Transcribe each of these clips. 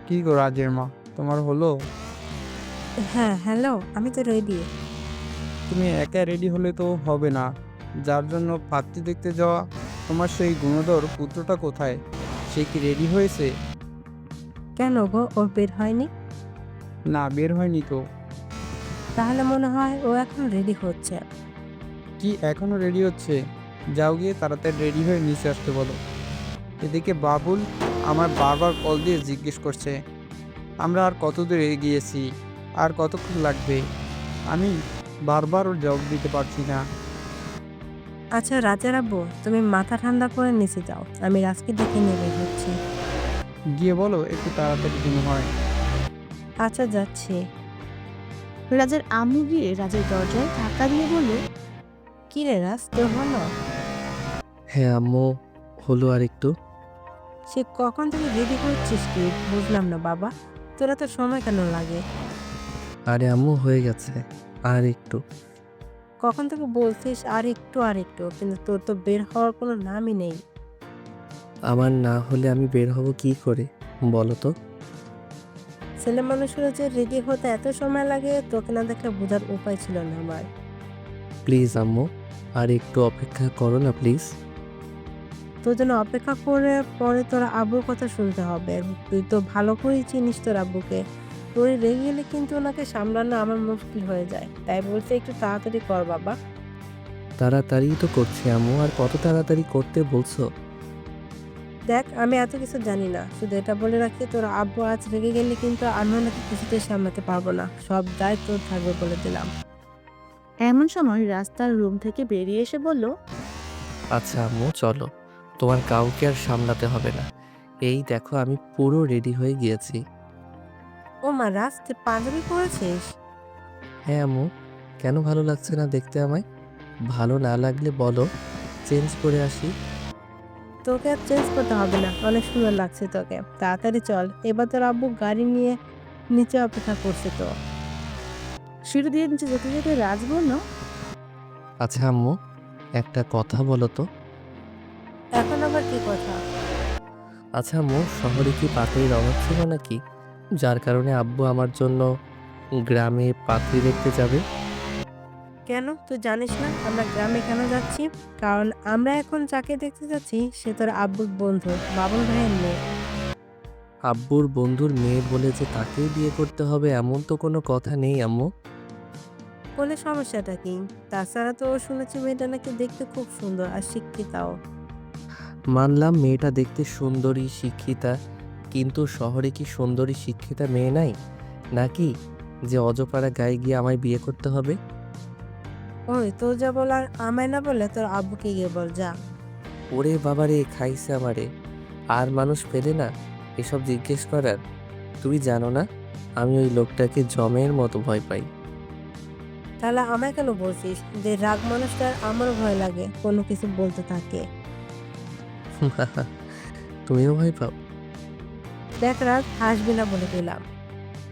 কি গো রাজের মা, তোমার হলো? হ্যাঁ, হ্যালো। আমি তো রেডি। তুমি একা রেডি হলে তো হবে না। যার জন্য পাত্রী দেখতে যাওয়া, তোমার সেই গুণধর পুত্রটা কোথায়? সে কি রেডি হয়েছে? কেন গো ওর বের হয়নি? না, বের হয়নি তো। তাহলে মনে হয় ও এখন রেডি হচ্ছে। কি এখনো রেডি হচ্ছে? যাও গিয়ে তাড়াতাড়ি রেডি হয়ে নিচে আসতে বলো। এদিকে বাবুল আমার বারবার কল দিয়ে জিজ্ঞেস করছে, আমরা আর কত দূর এগিয়েছি? আর কতক্ষণ লাগবে? আমি বারবার ওর জবাব দিতে পারছি না। আচ্ছা রাজের আব্বু, তুমি মাথা ঠান্ডা করে নিচে যাও। আমি রাজকে ডেকে নিয়ে বের হচ্ছি। গিয়ে বলো একটু তাড়াতাড়ি যেন হয়। আচ্ছা যাচ্ছি। রাজের আম্মু গিয়ে রাজের দরজায় ধাক্কা দিয়ে বলল, কি রে রাজ, তোর হলো? হ্যাঁ আম্মু, হলো আর একটু। সে কখন থেকে রেডি হচ্ছিস কি বুঝলাম না বাবা। তোরা তো সময় কেন লাগে? আরে আম্মু হয়ে গেছে, আর একটু। কখন থেকে বলছিস আর একটু, কিন্তু তোর তো বের হওয়ার কোনো নামই নেই। আমার না হলে আমি বের হব কি করে বলো তো? ছেলে মানুষের যে রেডি হতে এত সময় লাগে তোকে না দেখলে বোঝার উপায় ছিল না আমার। প্লিজ আম্মু, আর একটু অপেক্ষা করো না প্লিজ। তোর জন্য অপেক্ষা করে পরে তোর আব্বুর কথা শুনতে হবে। তুই তো ভালো করেই চিনিস তোর আব্বুকে। তোর রেগে গেলে কিন্তু ওনাকে সামলানো আমার মুশকিল হয়ে যায়। তাই বলছে একটু তাড়াতাড়ি কর বাবা। তাড়াতাড়ি তো করছি আম্মু, আর কত তাড়াতাড়ি করতে বলছো? দেখ আমি এত কিছু জানি না, শুধু এটা বলে রাখি তোর আব্বু আজ রেগে গেলে কিন্তু আমি ওনাকে কিছুতেই সামলাতে পারবো না। সব দায় তোর থাকবে বলে দিলাম। এমন সময় রাস্তার রুম থেকে বেরিয়ে এসে বলল, আচ্ছা আম্মু চলো, তোমার কাউকে আর সামলাতে হবে না। এই দেখো আমি পুরো রেডি হয়ে গিয়েছি। ও মা রাজ, তুই পাঞ্জাবি পরেছিস? হ্যাঁ আম্মু, কেন ভালো লাগছে না দেখতে আমায়? ভালো না লাগলে বলো, চেঞ্জ করে আসি। তোকে আর চেঞ্জ করতে হবে না, অনেক সুন্দর লাগছে তোকে। তাড়াতাড়ি চল, এবার তোর আব্বু গাড়ি নিয়ে নিচে অপেক্ষা করছে তো। সিঁড়ি দিয়ে নিচে যেতে যেতে রাজ বলল, আচ্ছা আম্মু, একটা কথা বলো তো। এখন আবার কি কথা? আচ্ছা আম্মু, শহরে কি পাত্রীর অভাব ছিল নাকি, যার কারণে আব্বু আমার জন্য গ্রামে পাত্রী দেখতে যাবে? কেন তুই জানিস না আমরা গ্রামে কেন যাচ্ছি? কারণ আমরা এখন যাকে দেখতে যাচ্ছি সে তোর আব্বুর বন্ধু, বাবুল ভাইয়ের মেয়ে। আব্বুর বন্ধুর মেয়ে বলে যে তাকেই বিয়ে করতে হবে এমন তো কোনো কথা নেই আম্মু। বলে সমস্যাটা কি? তাছাড়া তো শুনেছি মেয়েটা নাকি দেখতে খুব সুন্দর আর শিক্ষিতাও। মানলাম মেয়েটা দেখতে সুন্দরী শিক্ষিতা, কিন্তু শহরে কি সুন্দরী শিক্ষিতা মেয়ে নাই নাকি, যে অজপাড়া গায়ে গিয়ে আমায় বিয়ে করতে হবে? ওই তোর যা বলার আমায় না বলে তোর আব্বুকে গিয়ে বল যা। ওরে বাবারে, খাইছে আমারে। আর মানুষ পেলে না এসব জিজ্ঞেস করার? তুমি জানো না আমি ওই লোকটাকে জমের মতো ভয় পাই। তাহলে আমায় কেন বলছিস? যে রাগ মানুষটার আমার ভয় লাগে কোনো কিছু বলতে থাকে। তুমিও ভয় পাও? দেখ রাজ, হাসবি না বলে দিলাম।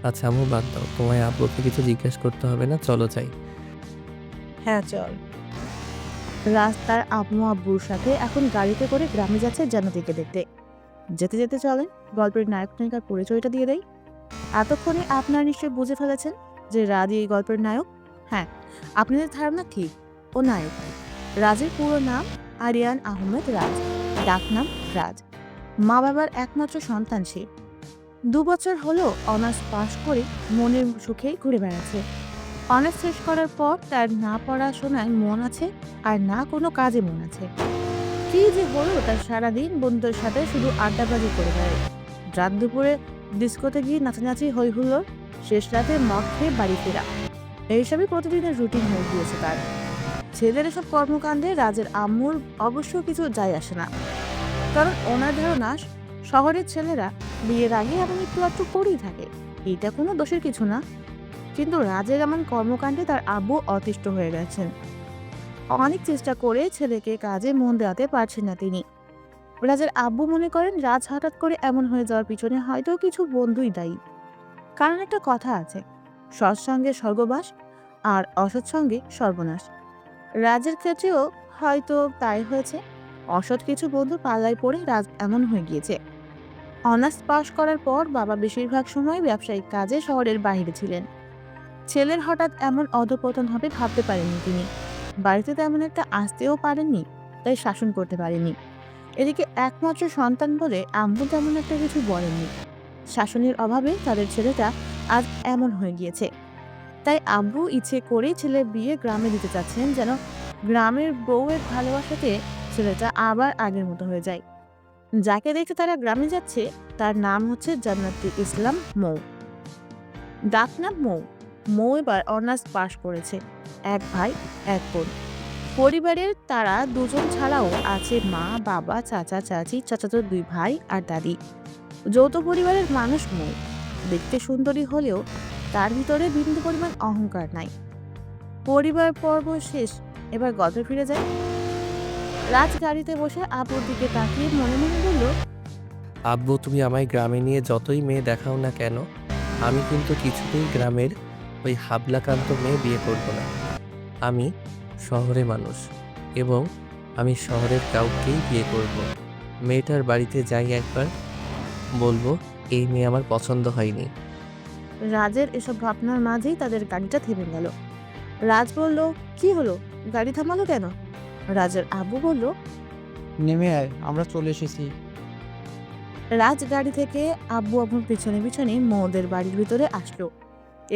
আচ্ছা আম্মু বাদ দাও, তোমায় আব্বুকে কিছু জিজ্ঞেস করতে হবে না, চলো যাই। হ্যাঁ চল। রাজ তার আম্মু আব্বুর সাথে এখন গাড়িতে করে গ্রামে যাচ্ছে জান্নাতিকে দেখতে। যেতে যেতে চলেন গল্পের নায়ক নায়িকার পরিচয়টা দিয়ে দেয়। এতক্ষণে আপনারা নিশ্চয়ই বুঝে ফেলেছেন যে রাজই এই গল্পের নায়ক। হ্যাঁ, আপনাদের ধারণা ঠিক, ও নায়ক। রাজের পুরো নাম আরিয়ান আহমেদ রাজ, ডাকনাম রাজ। মা বাবার একমাত্র সন্তান সে। 2 বছর হলো অনার্স পাশ করে মনের সুখে ঘুরে বেড়াচ্ছে। অনার্স শেষ করার পর তার না পড়াশোনায় মন আছে, আর না কোনো কাজে মন আছে। কি যে হলো, তার সারাদিন বন্ধুদের সাথে শুধু আড্ডাবাজি করে বেড়ায়। রাত দুপুরে ডিস্কোতে গিয়ে নাচানাচি হই হুল্লোড়, শেষ রাতে মদ খেয়ে বাড়ি ফেরা, এইসবই প্রতিদিনের রুটিন হয়ে গিয়েছে তার। ছেলের এসব কর্মকাণ্ডে রাজের আম্মুর অবশ্য কিছু যায় আসে না, কারণ ওনার ধারণা শহরের ছেলেরা বিয়ের আগে এমন একটু আধটু করেই থাকে, এটা কোনো দোষের কিছু না। কিন্তু রাজের এমন কর্মকাণ্ডে তার আব্বু অতিষ্ঠ হয়ে গেছেন। অনেক চেষ্টা করে ছেলেকে কাজে মন দেওয়াতে পারছেন না তিনি। রাজের আব্বু মনে করেন রাজ হঠাৎ করে এমন হয়ে যাওয়ার পিছনে হয়তো কিছু বন্ধুই দায়ী। কারণ একটা কথা আছে, সৎসঙ্গে স্বর্গবাস আর অসৎসঙ্গে সর্বনাশ। রাজের ক্ষেত্রেও হয়তো তাই হয়েছে। অসৎ কিছু বন্ধু পাল্লায় পড়ে রাজ এমন হয়ে গিয়েছে। অনার্স পাশ করার পর বাবা বেশিরভাগ সময় ব্যবসায়িক কাজে শহরের বাইরে ছিলেন। ছেলের হঠাৎ এমন অধঃপতন হবে ভাবতে পারেননি তিনি। বাড়িতে তেমন একটা আসতেও পারেননি, তাই শাসন করতে পারেনি। এদিকে একমাত্র সন্তান বলে আম্মু তেমন একটা কিছু বলেননি। শাসনের অভাবে তাদের ছেলেটা আজ এমন হয়ে গিয়েছে। তাই আব্বু ইচ্ছে করেই ছেলের বিয়ে গ্রামে দিতে চাচ্ছেন, যেন গ্রামের বউয়ের ভালোবাসাতে ছেলেটা আবার আগের মতো হয়ে যায়। যাকে দেখে তারা গ্রামে যাচ্ছে তার নাম হচ্ছে জান্নাতুল ইসলাম মৌ। ডাকনাম মৌ। মৌ এবার অনার্স পাশ করেছে। এক ভাই এক বোন। পরিবারের তারা দুজন ছাড়াও আছে মা, বাবা, চাচা, চাচি, চাচাতো 2 ভাই আর দাদি। যৌথ পরিবারের মানুষ মৌ। দেখতে সুন্দরী হলেও তার ভিতরে বিন্দু পরিমাণ অহংকার নাই। পরিবার পর্ব শেষ, এবার গল্পে ফিরে যায়। রাজ গাড়িতে বসে আব্বুর দিকে তাকিয়ে মনে মনে বলল, আব্বু, তুমি আমায় গ্রামে নিয়ে যতই মেয়ে দেখাও না কেন, আমি কিন্তু কিছুতেই গ্রামের ওই হাবলাকান্ত মেয়ে বিয়ে করব না। আমি শহরে মানুষ এবং আমি শহরের কাউকেই বিয়ে করব। মেয়েটার বাড়িতে যাই একবার, বলবো এই মেয়ে আমার পছন্দ হয়নি। রাজের এসব ভাবনার মাঝেই তাদের গাড়িটা থেমে গেল। রাজ বলল, কি হলো, গাড়ি থামালো কেন? রাজের আব্বু বলল, নেমে আয়, আমরা চলে এসেছি। রাজ গাড়ি থেকে আব্বু আব্বুর পিছনে পিছনে মৌদের বাড়ির ভিতরে আসলো।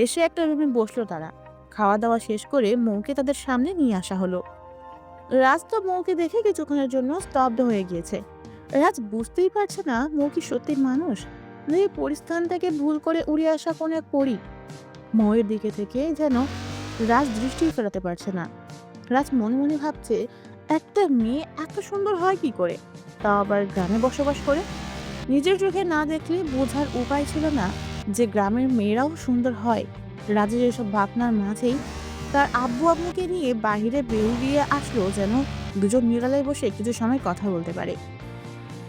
এসে একটা রুমে বসলো তারা। খাওয়া দাওয়া শেষ করে মৌকে তাদের সামনে নিয়ে আসা হলো। রাজ তো মৌকে দেখে কিছুক্ষণের জন্য স্তব্ধ হয়ে গিয়েছে। রাজ বুঝতেই পারছে না মৌ কি সত্যি মানুষ, নাকি পরিস্থান থেকে ভুল করে উড়ে আসা কোন এক পরী। মৌয়ের দিকে থেকে যেন রাজ দৃষ্টি ফেরাতে পারছে না। রাজ মনে মনে ভাবছে, একটা মেয়ে এত সুন্দর হয় কি করে, তাও আবার গ্রামে বসবাস করে। নিজের চোখে না দেখলে বোঝার উপায় ছিল না যে গ্রামের মেয়েরাও সুন্দর হয়। রাজের এসব ভাবনার মাঝেই তার আব্বু আম্মুকে নিয়ে বাহিরে বেরিয়ে আসলো, যেন দুজন নিরালায় বসে কিছু সময় কথা বলতে পারে।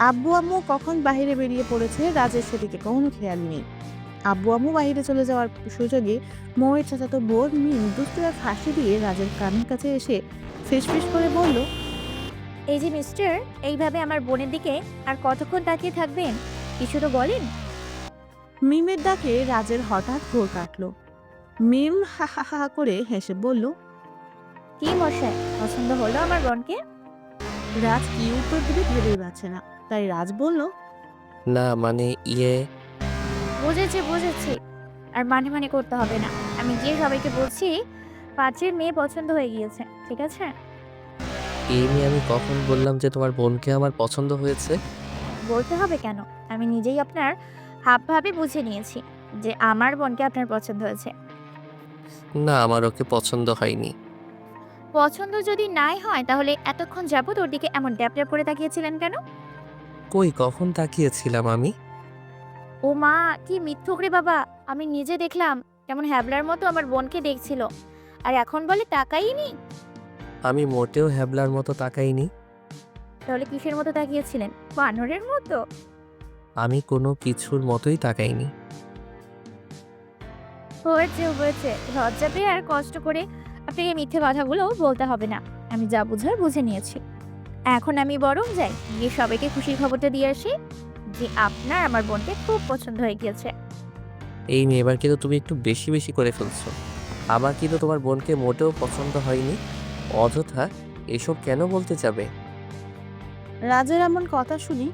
আব্বু আম্মু কখন বাহিরে বেরিয়ে পড়েছে রাজের সেদিকে কোনো খেয়াল নেই। আব্বু আম্মু বাহিরে চলে যাওয়ার সুযোগে মৌয়ের চাচাতো বোন মিম দুষ্টুরা ফাঁসি দিয়ে রাজের কানের কাছে এসে ফিসফিস করে বলল, এই যে মিস্টার, এইভাবে আমার বোনের দিকে আর কতক্ষণ তাকিয়ে থাকবেন? কিছু তো বলেন। মিমের ডাকে রাজের হঠাৎ ঘোর কাটলো। মিম হা হা হা করে হেসে বলল, কি মশাই, পছন্দ হলো আমার বোনকে? রাজ কি উত্তর দিবে ভেবেই পাচ্ছে না। তাই রাজ বলল, না মানে বুঝেছি। আর মানে মানে করতে হবে না। আমি গিয়ে সবাইকে বলছি পাত্রের মেয়ে পছন্দ হয়ে গিয়েছে, ঠিক আছে? এই মেয়ে, আমি কখন বললাম যে তোমার বোনকে আমার পছন্দ হয়েছে? বলতে হবে কেন? আমি নিজেই আপনার হাব ভাবে বুঝে নিয়েছি যে আমার বোনকে আপনার পছন্দ হয়েছে। না, আমার ওকে পছন্দ হয়নি। পছন্দ যদি নাই হয় তাহলে এতক্ষণ যাবত ওর দিকে এমন ড্যাপ ড্যাপ করে তাকিয়েছিলেন কেন? কই, কখন তাকিয়েছিলাম আমি? ও মা, কি মিথ্যুক রে বাবা! আমি নিজে দেখলাম কেমন হ্যাবলার মতো আমার বোনকে দেখছিল, আর এখন বলে তাকাইনি। আমি মোটেও হ্যাবলার মতো তাকাইনি। তাহলে কিসের মতো তাকিয়েছিলেন? বানরের মতো? আমি কোনো কিছুর মতোই তাকাইনি। হয়েছে, লজ্জা পেয়ে আর কষ্ট করে আপনাকে মিথ্যে কথাগুলো বলতে হবে না। আমি যা বুঝার বুঝে নিয়েছি। এখন আমি বরং যাই, গিয়ে সবাইকে খুশির খবরটা দিয়ে আসি যে আপনার আমার বোনকে খুব পছন্দ হয়ে গিয়েছে। এই মেয়ে, এবার কিন্তু তুমি একটু বেশি বেশি করে ফেলছো। আমার কিন্তু তোমার বোনকে মোটেও পছন্দ হয়নি। অযথা এসব কেন বলতে যাবে? রাজের এমন কথা শুনি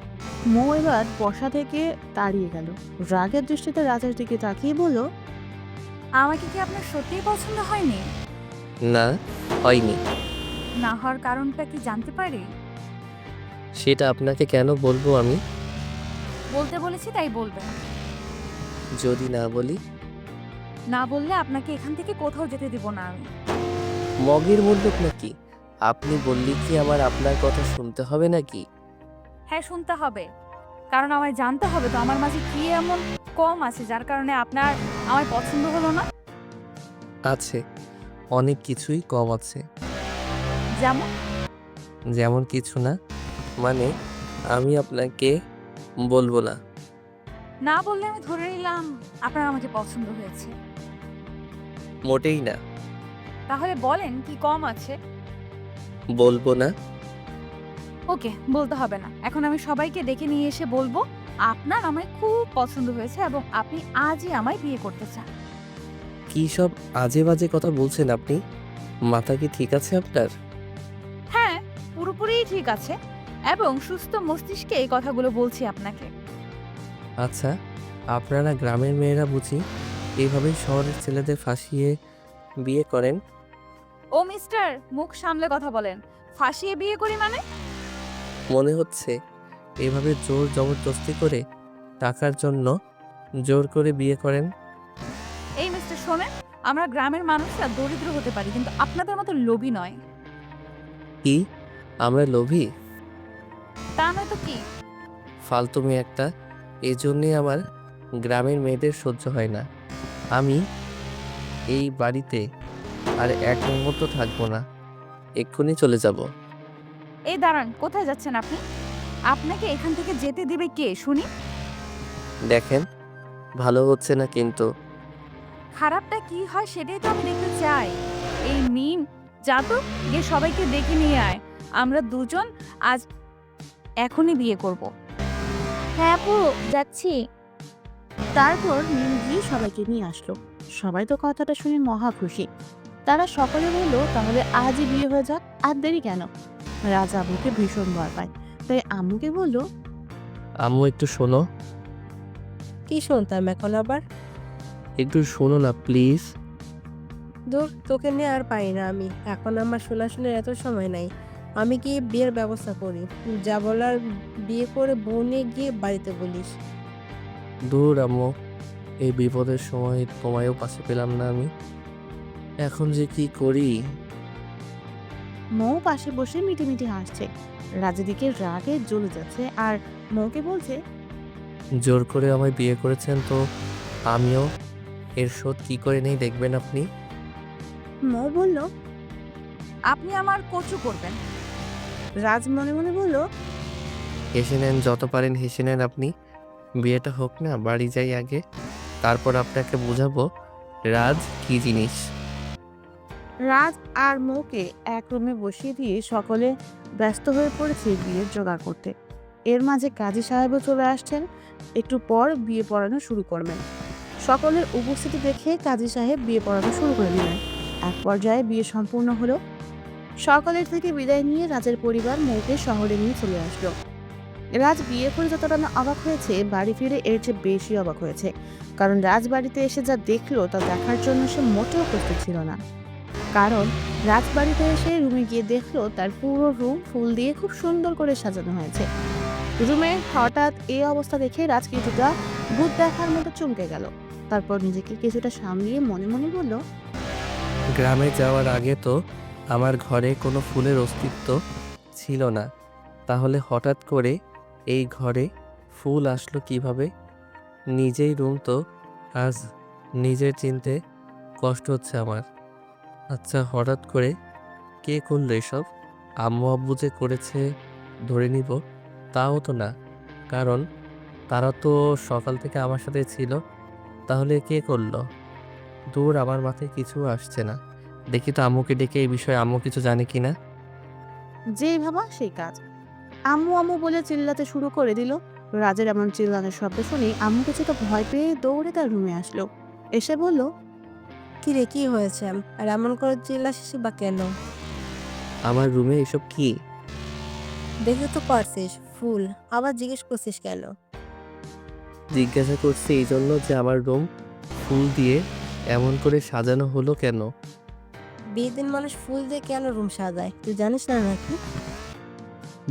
মৌ এবার বসা থেকে দাঁড়িয়ে গেল। রাগের দৃষ্টিতে রাজের দিকে তাকিয়ে বলল, আমাকে কি আপনার সত্যিই পছন্দ হয়নি? না, হয়নি। না হওয়ার কারণটা কি জানতে পারি? সেটা আপনাকে কেন বলবো আমি? বলতে বলেছি তাই বলবেন। যদি না বলি? না বললে আপনাকে এখান থেকে কোথাও যেতে দিব না আমি। মগের মূল্য নাকি? আপনি বললে কি আমার আপনার কথা শুনতে হবে নাকি? হ্যাঁ, শুনতে হবে, কারণ আমায় জানতে হবে তো আমার মাঝে কি এমন কম আছে যার কারণে আপনার আমায় পছন্দ হলো না। আছে, অনেক কিছুই কম আছে। যেমন? যেমন কিছু না, মানে আমি আপনাকে বলবো না। না বললে আমি ধরে নিলাম আপনার আমাকে পছন্দ হয়েছে। মোটেই না। তাহলে বলেন কি কম আছে। বলবো না। ওকে, বলতে হবে না। এখন আমি সবাইকে ডেকে নিয়ে এসে বলবো আপনার আমায় খুব পছন্দ হয়েছে এবং আপনি আজই আমায় বিয়ে করতে চান। কী সব আজে বাজে কথা বলছেন আপনি? মাথা কি ঠিক আছে আপনার? হ্যাঁ, পুরোপুরিই ঠিক আছে এবং সুস্থ মস্তিষ্কে এই কথাগুলো বলছি আপনাকে। আচ্ছা, আপনারা গ্রামের মেয়েরা বুঝি এইভাবেই শহরের ছেলেদের ফাঁসিয়ে বিয়ে করেন? ও মিস্টার, মুখ সামলে কথা বলেন। ফাঁসিয়ে বিয়ে করি মানে? মনে হচ্ছে এভাবে জোর জবরদস্তি করে টাকার জন্য জোর করে বিয়ে করেন। এই মিস্টার শোনেন, আমরা গ্রামের মানুষরা দরিদ্র হতে পারি কিন্তু আপনাদের মতো লোভী নয়। কি আমরা লোভী? তা নয় তো কি? ফালতু মেয়ে একটা। এই জন্যে আমার গ্রামের মেয়েদের সহ্য হয় না। আমি এই বাড়িতে আর এক মুহূর্ত থাকবো না, এক্ষুনি চলে যাব। এই দাঁড়ান, কোথায় যাচ্ছেন আপনি? আপনাকে এখান থেকে যেতে দেবে কে শুনি? দেখেন, ভালো হচ্ছে না কিন্তু। খারাপটা কি হয় সেটাই তো আমি দেখতে চাই। এই মিম, যা তো গিয়ে সবাইকে ডেকে নিয়ে আয়। আমরা দুজন আজ এখনই বিয়ে করব। হ্যাঁ আপু, যাচ্ছি। তারপর মিম গিয়ে সবাইকে নিয়ে আসলো। সবাই তো কথাটা শুনে মহা খুশি। তারা সকলে বলল তাহলে আজই বিয়ে হয়ে যাক, আর দেরি কেন। রাজ আম্মুকে ভীষণ ভয় পায়, তাই আম্মুকে বলল, আম্মু একটু শোনো, কি শুনতাম এখন আবার? একটু শোনো না প্লিজ। দূর, তোকে নিয়ে আর পাই না আমি। এখন আমার শোনাশুনের এত সময় নাই। আমি কি বিয়ের ব্যবস্থা করি? যা বলার বিয়ে করে বউ নিয়ে গিয়ে বাড়িতে বলিস। দূর আম্মু, এই বিপদের সময় তোমায়ও পাশে পেলাম না আমি। এখন যে কি করি। মৌ পাশে বসে মিটি মিটি হাসছে। রাজের দিকে রাগে জ্বলে যাচ্ছে আর মৌকে বলছে, জোর করে আমায় বিয়ে করেছেন তো আমিও এর শোধ কি করে নেই দেখবেন আপনি। মৌ বলল, আপনি আমার কচু করবেন। রাজ মনে মনে বলল, হেসে নেন, যত পারেন হেসে নেন আপনি। বিয়েটা হোক না, বাড়ি যাই আগে, তারপর আপনাকে বুঝাবো রাজ কি জিনিস। রাজ আর মৌকে এক রুমে বসিয়ে দিয়ে সকলে ব্যস্ত হয়ে পড়েছে বিয়ের জোগাড় করতে। এর মাঝে কাজী সাহেবও চলে আসছেন। একটু পর বিয়ে পড়ানো শুরু করবেন। সকলের উপস্থিতি দেখে কাজী সাহেব বিয়ে পড়ানো শুরু করে দিলেন। এক পর্যায়ে বিয়ে সম্পূর্ণ হলো। সকলের থেকে বিদায় নিয়ে রাজের পরিবার মৌকে শহরে নিয়ে চলে আসলো। রাজ বিয়ে করে যতটা না অবাক হয়েছে, বাড়ি ফিরে এর চেয়ে বেশি অবাক হয়েছে। কারণ রাজ বাড়িতে এসে যা দেখলো তা দেখার জন্য সে মোটেও প্রস্তুত ছিল না। কারণ রাজবাড়িতে এসে রুমে গিয়ে দেখলো তার পুরো রুম ফুল দিয়ে খুব সুন্দর করে সাজানো হয়েছে। রুমে হঠাৎ এই অবস্থা দেখে রাজ কিছুটা ভূত দেখার মতো চমকে গেল। তারপর নিজেকে কিছুটা সামলিয়ে মনে মনে বলল, গ্রামে যাওয়ার আগে তো আমার ঘরে কোনো ফুলের অস্তিত্ব ছিল না, তাহলে হঠাৎ করে এই ঘরে ফুল আসলো কিভাবে? নিজেই রুম তো আজ নিজের চিনতে কষ্ট হচ্ছে আমার। আচ্ছা, হঠাৎ করে কে করলো এসব? আম্মু আব্বু যে করেছে ধরে নিব, তাও তো না, কারণ তারা তো সকাল থেকে আমার সাথে ছিল। তাহলে কে করলো? দূর, আমার মাথায় কিছু আসছে না। দেখি তো আম্মুকে ডেকে এই বিষয়ে আম্মু কিছু জানে কিনা। যেই ভাবা সেই কাজ। আম্মু আম্মু বলে চিল্লাতে শুরু করে দিল। রাজের এমন চিল্লানোর শব্দ শুনে আম্মু কিছুটা ভয় পেয়ে দৌড়ে তার রুমে আসলো। এসে বলল, কি রে, কি হয়েছে? আর এমন করে চিল্লাছিস বা কেন? আমার রুমে এসব কি? দেখে তো পারছিস ফুল, আবার জিজ্ঞেস করছিস কেন? জিজ্ঞাসা করছি এই জন্য যে আমার রুম ফুল দিয়ে এমন করে সাজানো হলো কেন। বিয়ের দিন মানুষ ফুল দিয়ে কেন রুম সাজায়, তুই জানিস না নাকি?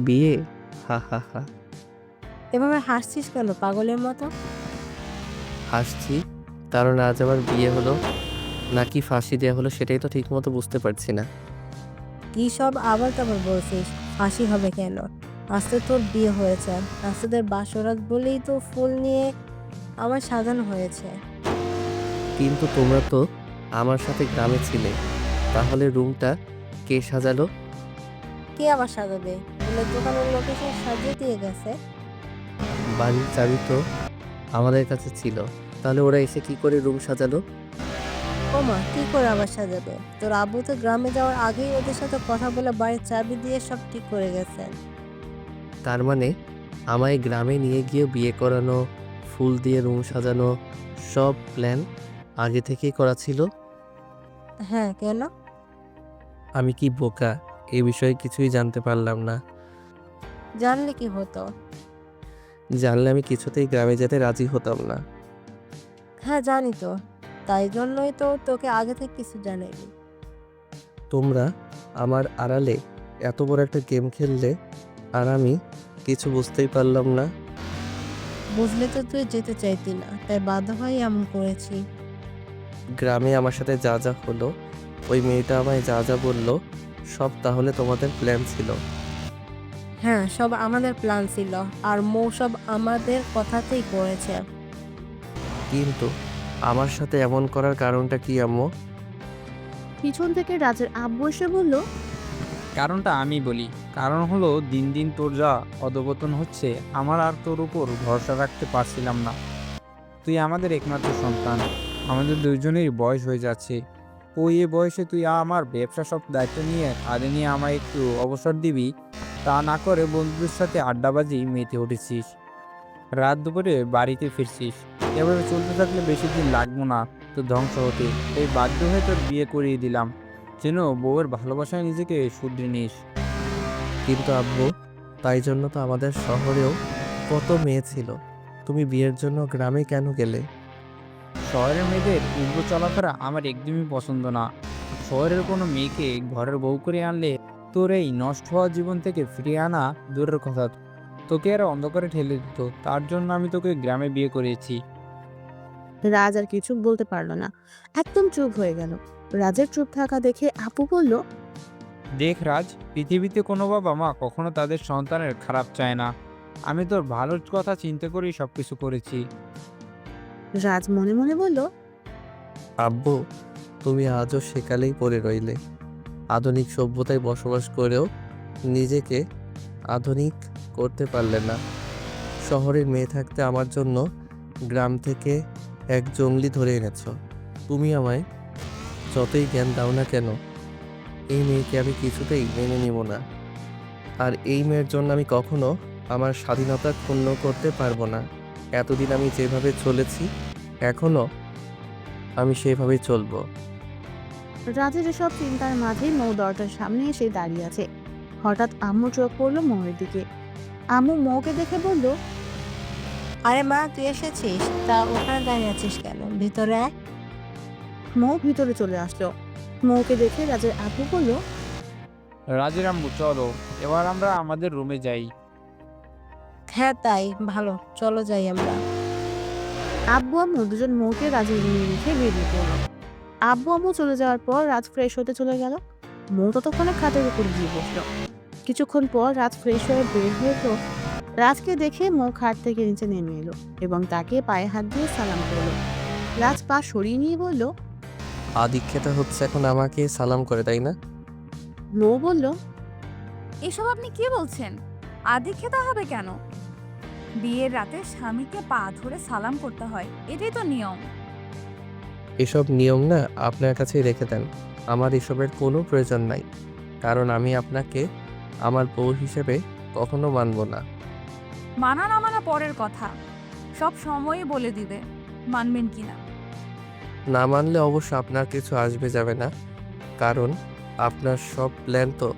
বিয়ে? হা হা হা। এভাবে হাসছিস কেন পাগলের মতো? হাসছি কারণ আজ আমার বিয়ে হলো নাকি ফাঁসি দেওয়া হলো সেটাই তো ঠিক মতো বুঝতে পারছি না। কি সব আবার তারপর বলছিস? ফাঁসি হবে কেন? আজকে তোর বিয়ে হয়েছে, আজ তোদের বাসরাত বলেই তো ফুল নিয়ে আমার সাজানো হয়েছে। কিন্তু তোমরা তো আমার সাথে গ্রামে ছিলে, তাহলে রুমটা কে সাজালো? কে আবার সাজাবে? ফুলের দোকানের লোকেশন সাজিয়ে দিয়ে গেছে। বাড়ির চাবি তো আমাদের কাছে ছিল, তাহলে ওরা এসে কি করে রুম সাজালো? ওমা, কি করে আবার সাজাবে? তোর আব্বু তো গ্রামে যাওয়ার আগেই ওদের সাথে কথা বলে বাড়ির চাবি দিয়ে সব ঠিক করে গেছেন। তার মানে আমায় গ্রামে নিয়ে গিয়ে বিয়ে করানো, ফুল দিয়ে রুম সাজানো, সব প্ল্যান আগে থেকেই করা ছিল। হ্যাঁ, কেন? আমি কি বোকা? এ বিষয়ে কিছুই জানতে পারলাম না। জানলে কি হতো? জানলে আমি কিছুতেই গ্রামে যেতে রাজি হতাম না। হ্যাঁ, জানি তো। তাই জন্যই তো তোকে আগে থেকে কিছু জানাইনি। তোমরা আমার আড়ালে এত বড় একটা গেম খেললে, আর আমি কিছু বুঝতেই পারলাম না। বুঝলে তো তুই যেতে চাইতি না, তাই বাধ্য হয়ে এমন করেছি। গ্রামে আমার সাথে যা যা হলো, ওই মেয়েটা আমায় যা যা বলল, সব তাহলে তোমাদের প্ল্যান ছিল? হ্যাঁ, সব আমাদের প্ল্যান ছিল, আর মৌ সব আমাদের কথাতেই করেছে। কিন্তু আমার সাথে এমন করার কারণটা কি আম্মু? পিছন থেকে রাজের আব্বু এসে বলল, কারণটা আমি বলি। কারণ হলো দিন দিন তোর যা অধপতন হচ্ছে, আমার আর তোর উপর ভরসা রাখতে পারছিলাম না। তুই আমাদের একমাত্র সন্তান, আমাদের দুইজনেরই বয়স হয়ে যাচ্ছে। ওই এ বয়সে তুই আমার ব্যবসা সব দায়িত্ব নিয়ে কাঁধে নিয়ে আমায় একটু অবসর দিবি, তা না করে বন্ধুদের সাথে আড্ডাবাজি মেতে উঠেছিস। রাত দুপুরে বাড়িতে ফিরছিস। এভাবে চলতে থাকলে বেশি দিন লাগবো না তোর ধ্বংস হতে। তাই বাধ্য হয়ে তোর বিয়ে করিয়ে দিলাম, যেন বউয়ের ভালোবাসায় নিজেকে শুধরে নিস। কিন্তু আব্বু, তাই জন্য তো আমাদের শহরেও কত মেয়ে ছিল। তুমি বিয়ের জন্য গ্রামে কেন গেলে? শহরের মেয়েদের উগ্র চলাফেরা আমার একদমই পছন্দ না। শহরের কোনো মেয়েকে ঘরের বউ করে আনলে তোর এই নষ্ট হওয়া জীবন থেকে ফিরিয়ে আনা দূরের কথা, তোকে আর অন্ধকারে ঠেলে দিত। তার জন্য আমি তোকে গ্রামে বিয়ে করিয়েছি। রাজ আর কিছু বলতে পারল না, একদম চুপ হয়ে গেল। রাজের চুপ থাকা দেখে আপু বলল, দেখ রাজ, পৃথিবীতে কোনো বাবা মা কখনো তাদের সন্তানের খারাপ চায় না। আমি তোর ভালোর কথা চিন্তা করেই সব কিছু করেছি। রাজ মনে মনে বলল, আব্বু, তুমি আজও সেকালেই পড়ে রইলে। আধুনিক সভ্যতায় বসবাস করেও নিজেকে আধুনিক করতে পারলে না। শহরের মেয়ে থাকতে আমার জন্য গ্রাম থেকে এক জঙ্গলি ধরে এনেছ। তুমি আমায় যতই জ্ঞান দাও না কেন, এই মেয়েকে আমি কিছুতেই মেনে নিব না। আর এই মেয়ের জন্য আমি কখনো আমার স্বাধীনতা ক্ষুণ্ণ করতে পারবো না। এতদিন আমি যেভাবে চলেছি, এখনো আমি সেভাবেই চলবো। রাজের এসব চিন্তার মাঝে মৌ দরজার সামনে এসে দাঁড়িয়ে আছে। হঠাৎ আম্মু চোখ পড়লো মৌয়ের দিকে। আম্মু মৌকে দেখে বলল, আরে মা, তুই এসেছিস? তা ওখানে দাঁড়িয়ে আছিস কেন? ভিতরে আয়। মৌ ভিতরে চলে আসলো। মৌকে দেখে রাজের আব্বু বলল, রাজের আম্মু, চলো এবার আমরা আমাদের রুমে যাই। হ্যাঁ, তাই ভালো, চলো যাই আমরা। আব্বু আম্মু দুজন মৌকে রাজের রুমে রেখে বেরিয়ে পড়ল। আব্বু আম্মু চলে যাওয়ার পর রাজ ফ্রেশ হতে চলে গেল। মৌ ততক্ষণে খাটের উপর গিয়ে বসলো। কিছুক্ষণ পর রাজ ফ্রেশ হয়ে বের হয়ে তো রাজকে দেখে মৌ খাট থেকে নিচে নেমে এলো এবং তাকে পায়ে হাত দিয়ে সালাম করলো। রাজ পা সরিয়ে নিয়ে বলল, আদিক্ষেতা হচ্ছে এখন আমাকে সালাম করে, তাই না? মৌ বলল, এসব আপনি কি বলছেন? আধিক্যতা হবে কেন? বিয়ের রাতে স্বামীকে পা ধরে সালাম করতে হয়, এটাই তো নিয়ম। এসব নিয়ম না আপনার কাছেই রেখে দেন। আমার এসবের কোনো প্রয়োজন নাই, কারণ আমি আপনাকে আমার বউ হিসেবে কখনো মানব না। মানা না মানা পরের কথা, সব সময়ই বলে দিবে মানবেন কিনা। না মানলে অবশ্য আপনার কিছু আসবে যাবে না, কারণ আপনার সব প্ল্যান তো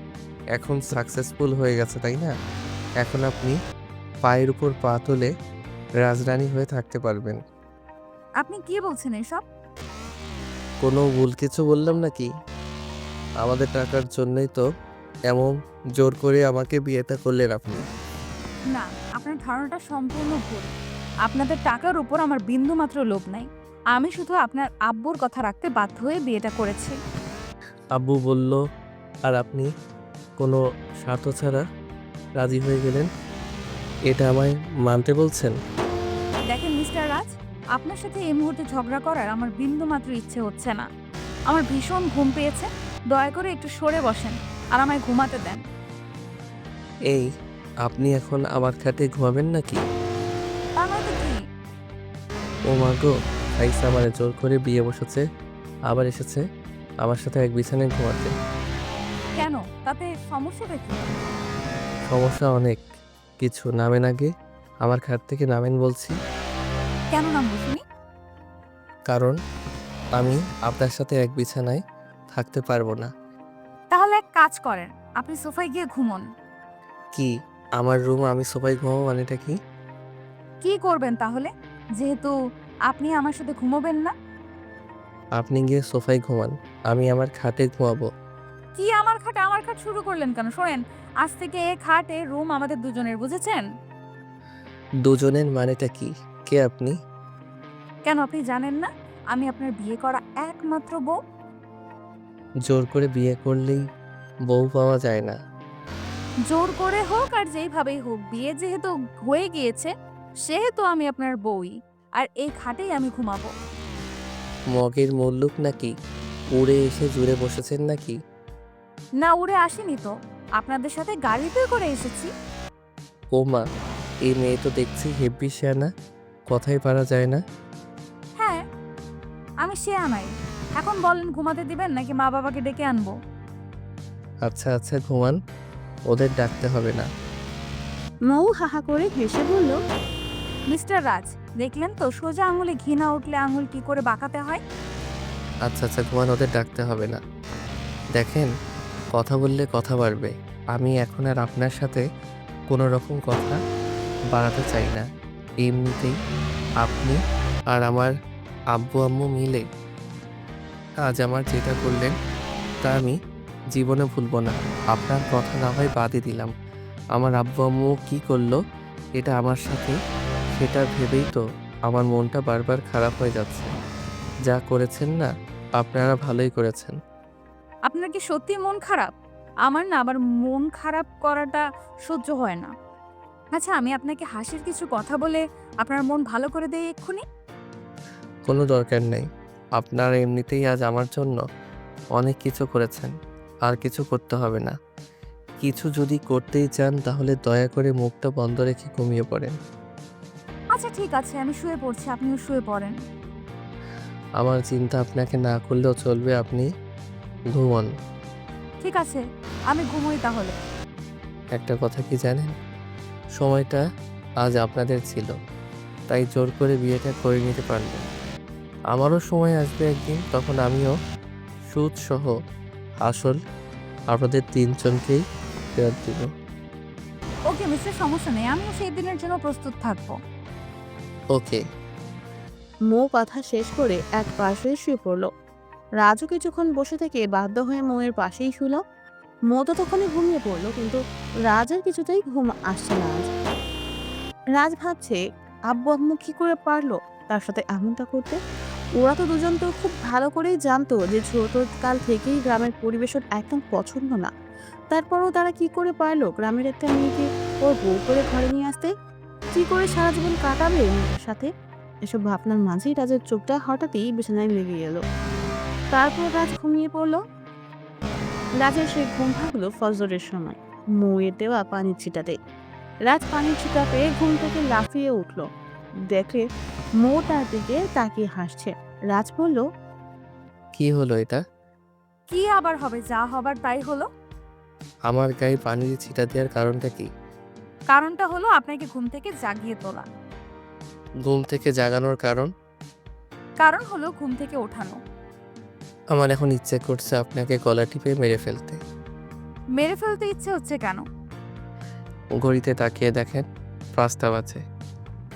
এখন সাকসেসফুল হয়ে গেছে, তাই না? এখন আপনি পায়ের উপর পা তুলে রাজরানী হয়ে থাকতে পারবেন। আপনি কি বলছেন এসব? কোনো ভুল কিছু বললাম নাকি? আমাদের টাকার জন্যই তো এমন জোর করে আমাকে বিয়েটা করলেন আপনি। না, আপনার ধারণাটা সম্পূর্ণ ভুল। আপনাদের টাকার উপর আমার বিন্দু মাত্র লোভ নাই। আমি শুধু আপনার আব্বুর কথা রাখতে বাধ্য হয়ে বিয়েটা করেছি। আব্বু বলল, আর আপনি কোনো স্বার্থ ছাড়া রাজি হয়ে গেলেন, এটা আমায় মানতে বলছেন? দেখেন মিস্টার রাজ, আপনার সাথে এই মুহূর্তে ঝগড়া করার আমার বিন্দু মাত্র ইচ্ছে হচ্ছে না। আমার ভীষণ ঘুম পেয়েছে, দয়া করে একটু সরে বসেন আর আমায় ঘুমাতে দেন। এই, আপনি এখন আমার খাটে ঘুমাবেন নাকি? তা নয়তো কি? ও মা গো, খাইসা আমারে জোর করে বিয়ে বসেছে, আবার এসেছে আমার সাথে এক বিছানায় ঘুমাতে। কেন? তাতে সমস্যাটা কি? সমস্যা অনেক। কিছু নামেন আগে, আমার খাট থেকে নামেন বলছি। কেন নামবো শুনি? কারণ আমি আপনার সাথে এক বিছানায় থাকতে পারবো না। তাহলে এক কাজ করেন, আপনি সোফায় গিয়ে ঘুমন। কি আমার রুম, আমি সোফায় ঘুমাবো মানেটা কি? কি করবেন তাহলে, যেহেতু আপনি আমার সাথে ঘুমোবেন না? আপনি গিয়ে সোফায় ঘুমান, আমি আমার খাটে ঘুমাবো। কি আমার খাট শুরু করলেন কেন? শোনেন, আজ থেকে এ খাট এ রুম আমাদের দুজনের, বুঝেছেন? দুজনের মানেটা কি? কে আপনি? কেন আপনি জানেন না আমি আপনার বিয়ে করা একমাত্র বউ? জোর করে বিয়ে করলেই বউ পাওয়া যায় না। জোর করে হোক আর যেইভাবেই হোক, বিয়ে যেহেতু হয়ে গিয়েছে সেহেতু আমি আপনার বউই, আর এই খাটেই আমি ঘুমাবো। মগের মুল্লুক নাকি? উড়ে এসে জুড়ে বসেছেন নাকি? না, উড়ে আসিনি তো, আপনাদের সাথে গাড়িতে করে এসেছি। ও মা, এই মেয়ে তো দেখছি হেব্বি শেয়ানা, কথাই পারা যায় না। হ্যাঁ, আমি সে আনাই। এখন বলেন, ঘুমাতে দিবেন নাকি মা বাবাকে ডেকে আনবো? আচ্ছা আচ্ছা ঘুমান, ওদের ডাকতে হবে না। মৌ হাহা করে হেসে বলল, মিস্টার রাজ, দেখলেন তো সোজা আঙুলে ঘি না উঠলে আঙুল কি করে বাঁকাতে হয়? আচ্ছা আচ্ছা ঘুমান, ওদের ডাকতে হবে না। দেখেন, কথা বললে কথা বাড়বে। আমি এখন আর আপনার সাথে কোনো রকম কথা বাড়াতে চাই না। এমনিতেই আপনি আর আমার আব্বু আম্মু মিলে আজ আমার যেটা করলেন তা আমি জীবনে ভুলবো না। আপনার কথা না হয় বাদই দিলাম, আমার আব্বু আম্মু কী করলো এটা আমার সাথে, সেটা ভেবেই তো আমার মনটা বারবার খারাপ হয়ে যাচ্ছে। যা করেছেন না, আপনারা ভালোই করেছেন। আপনার কি সত্যি মন খারাপ? আমার না আবার মন খারাপ করাটা সহ্য হয় না। আচ্ছা, আমি আপনাকে হাসির কিছু কথা বলে আপনার মন ভালো করে দেই এক্ষুনি। কোনো দরকার নেই, আপনারা এমনিতেই আজ আমার জন্য অনেক কিছু করেছেন, আর কিছু করতে হবে না। কিছু যদি করতেই চান তাহলে দয়া করে মুখটা বন্ধ রেখে ঘুমিয়ে পড়েন। আচ্ছা ঠিক আছে, আমি শুয়ে পড়ছি, আপনিও শুয়ে পড়েন। আমার চিন্তা আপনাকে না করলেও চলবে, আপনি ঘুমন। ঠিক আছে, আমি ঘুমোই তাহলে। একটা কথা কি জানেন, সময়টা আজ আপনাদের ছিল, তাই জোর করে বিয়েটা করে নিতে পারলেন। আমারও সময় আসবে একদিন, তখন আমিও সুদ সহ আসল আপনাদের তিনজনকেই ফেরত দিব। ওকে মিস্টার, সমস্যা নেই, আমিও সেই দিনের জন্য প্রস্তুত থাকবো। ওকে। মৌ কথা শেষ করে এক পাশে শুয়ে পড়ল। রাজও কিছুক্ষণ বসে থেকে বাধ্য হয়ে মৌয়ের পাশেই শুল। মৌ তো তখনই ঘুমিয়ে পড়ল, কিন্তু রাজের কিছুতেই ঘুম আসছে না আজ। রাজ ভাবছে, আব্বু আম্মু কি করে পারলো তার সাথে এমনটা করতে। ওরা তো দুজন তো খুব ভালো করেই জানতো যে ছোটকাল থেকেই গ্রামের পরিবেশন একদম পছন্দ না। তারপরও তারা কি করে পারলো গ্রামের একটা মেয়েকে ওর বউ করে ঘরে নিয়ে আসতে? কি করে সারা জীবন কাটাবে মেয়েটার সাথে? এসব ভাবনার মাঝেই রাজের চোখটা হঠাৎই বিছানায় লেগে গেল। তারপর রাজ ঘুমিয়ে পড়ল। রাজের সেই ঘুম ভাঙল ফজরের সময়, মৌয়ের দেওয়া পানির ছিটাতে। রাজ পানির ছিটা পেয়ে ঘুম থেকে লাফিয়ে উঠল, দেখে মৌ তার দিকে তাকিয়ে হাসছে। রাজ বলল, কি হলো এটা? কি আবার হবে, যা হবার তাই হলো। আমার গায়ে পানির ছিটা দেওয়ার কারণটা কি? কারণটা হলো আপনাকে ঘুম থেকে জাগিয়ে তোলা। ঘুম থেকে জাগানোর কারণ? কারণ হলো ঘুম থেকে ওঠানো। আমার এখন ইচ্ছে করছে আপনাকে গলা টিপে মেরে ফেলতে। মেরে ফেলতে ইচ্ছে হচ্ছে কেন? ঘড়িতে তাকিয়ে দেখেন 5টা বাজে।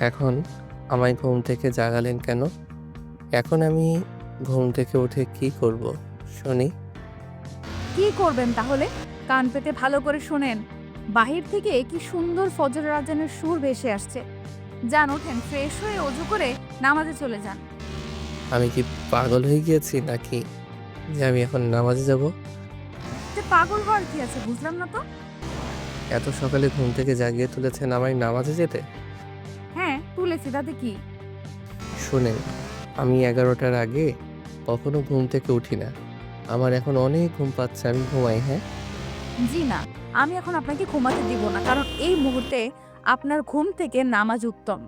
এখন আমায় ঘুম থেকে জাগালেন কেন? এখন আমি ঘুম থেকে উঠে কি করব শুনি? কি করবেন তাহলে? কান পেতে ভালো করে শোনেন, বাহির থেকে কি সুন্দর ফজর আজানের সুর ভেসে আসছে। যান, ওঠেন, ফ্রেশ হয়ে অজু করে নামাজে চলে যান। আমি কি পাগল হয়ে গিয়েছি নাকি যে আমি এখন নামাজে যাব? যে পাগল হওয়ার কি আছে, বুঝলাম না তো। এত সকালে ঘুম থেকে জাগিয়ে তুলেছেন আমায় নামাজে যেতে? হ্যাঁ তুলেছি, তাতে কি? শুনেন, আমি 11টার আগে কখনো ঘুম থেকে উঠি না। আমার এখন অনেক ঘুম পাচ্ছে, আমি ঘুমাই। হ্যাঁ, জি না, আমি এখন আপনাকে ঘুমাতে দিব না, কারণ এই মুহূর্তে আপনার ঘুম থেকে নামাজ উত্তম।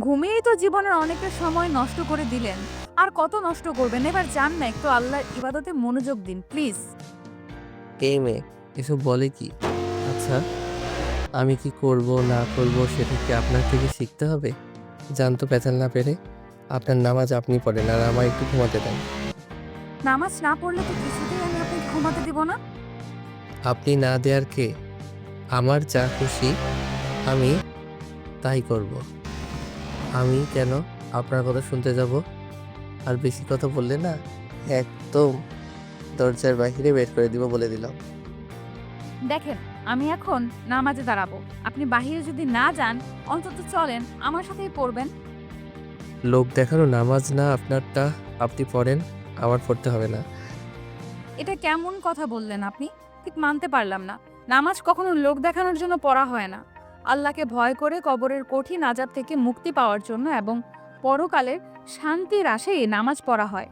ঘুমিয়েই তো জীবনের অনেকটা সময় নষ্ট করে দিলেন, আর কত নষ্ট করবেন? এবার যান না, একটু আল্লাহর ইবাদতে মনোযোগ দিন প্লিজ। এই মেয়ে এসব বলে কি? আচ্ছা, আমি কি করব না করব সেটা কি আপনার থেকে শিখতে হবে? জানতো পেঁচাল না পেরে আপনার নামাজ আপনি পড়েন আর আমায় একটু ঘুমাতে দেন। নামাজ না পড়লে তো কিছুতেই আমি আপনাকে ঘুমাতে দিব না। আপনি না দেয়ার কে? আমার যা খুশি আমি তাই করব। আমি কেন আপনার কথা শুনতে যাব? আর বেশি কথা বললে না একদম দরজার বাইরে বের করে দিব বলে দিলাম। দেখেন, আমি এখন নামাজে দাঁড়াবো। আপনি বাহিরে যদি না যান, অন্তত চলেন আমার সাথেই পড়বেন। লোক দেখানো নামাজ না আপনারটা, আপনি পড়েন, আমার পড়তে হবে না। এটা কেমন কথা বললেন আপনি? ঠিক মানতে পারলাম না। নামাজ কখনো লোক দেখানোর জন্য পড়া হয় না। আল্লাহকে ভয় করে কবরের কঠিন আযাব থেকে মুক্তি পাওয়ার জন্য এবং পরকালের শান্তির আশায় এই নামাজ পড়া হয়।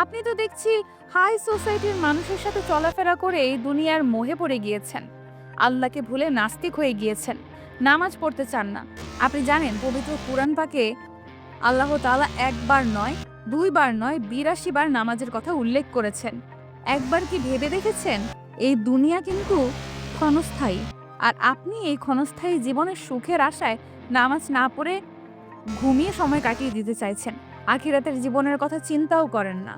আপনি তো দেখছি হাই সোসাইটির মানুষের সাথে চলাফেরা করে এই দুনিয়ার মোহে পড়ে গিয়েছেন। আল্লাহকে ভুলে নাস্তিক হয়ে গিয়েছেন। নামাজ পড়তে চান না। আপনি জানেন পবিত্র কুরআন পাকে আল্লাহ তাআলা একবার নয়, দুইবার নয়, ৮২ বার নামাজের কথা উল্লেখ করেছেন। একবার কি ভেবে দেখেছেন এই দুনিয়া কিন্তু ক্ষণস্থায়ী, আর আপনি এই ক্ষণস্থায়ী জীবনের সুখের আশায় নামাজ না পড়ে ঘুমিয়ে সময় কাটিয়ে দিতে চাইছেন। আখিরাতের জীবনের কথা চিন্তাও করেন না।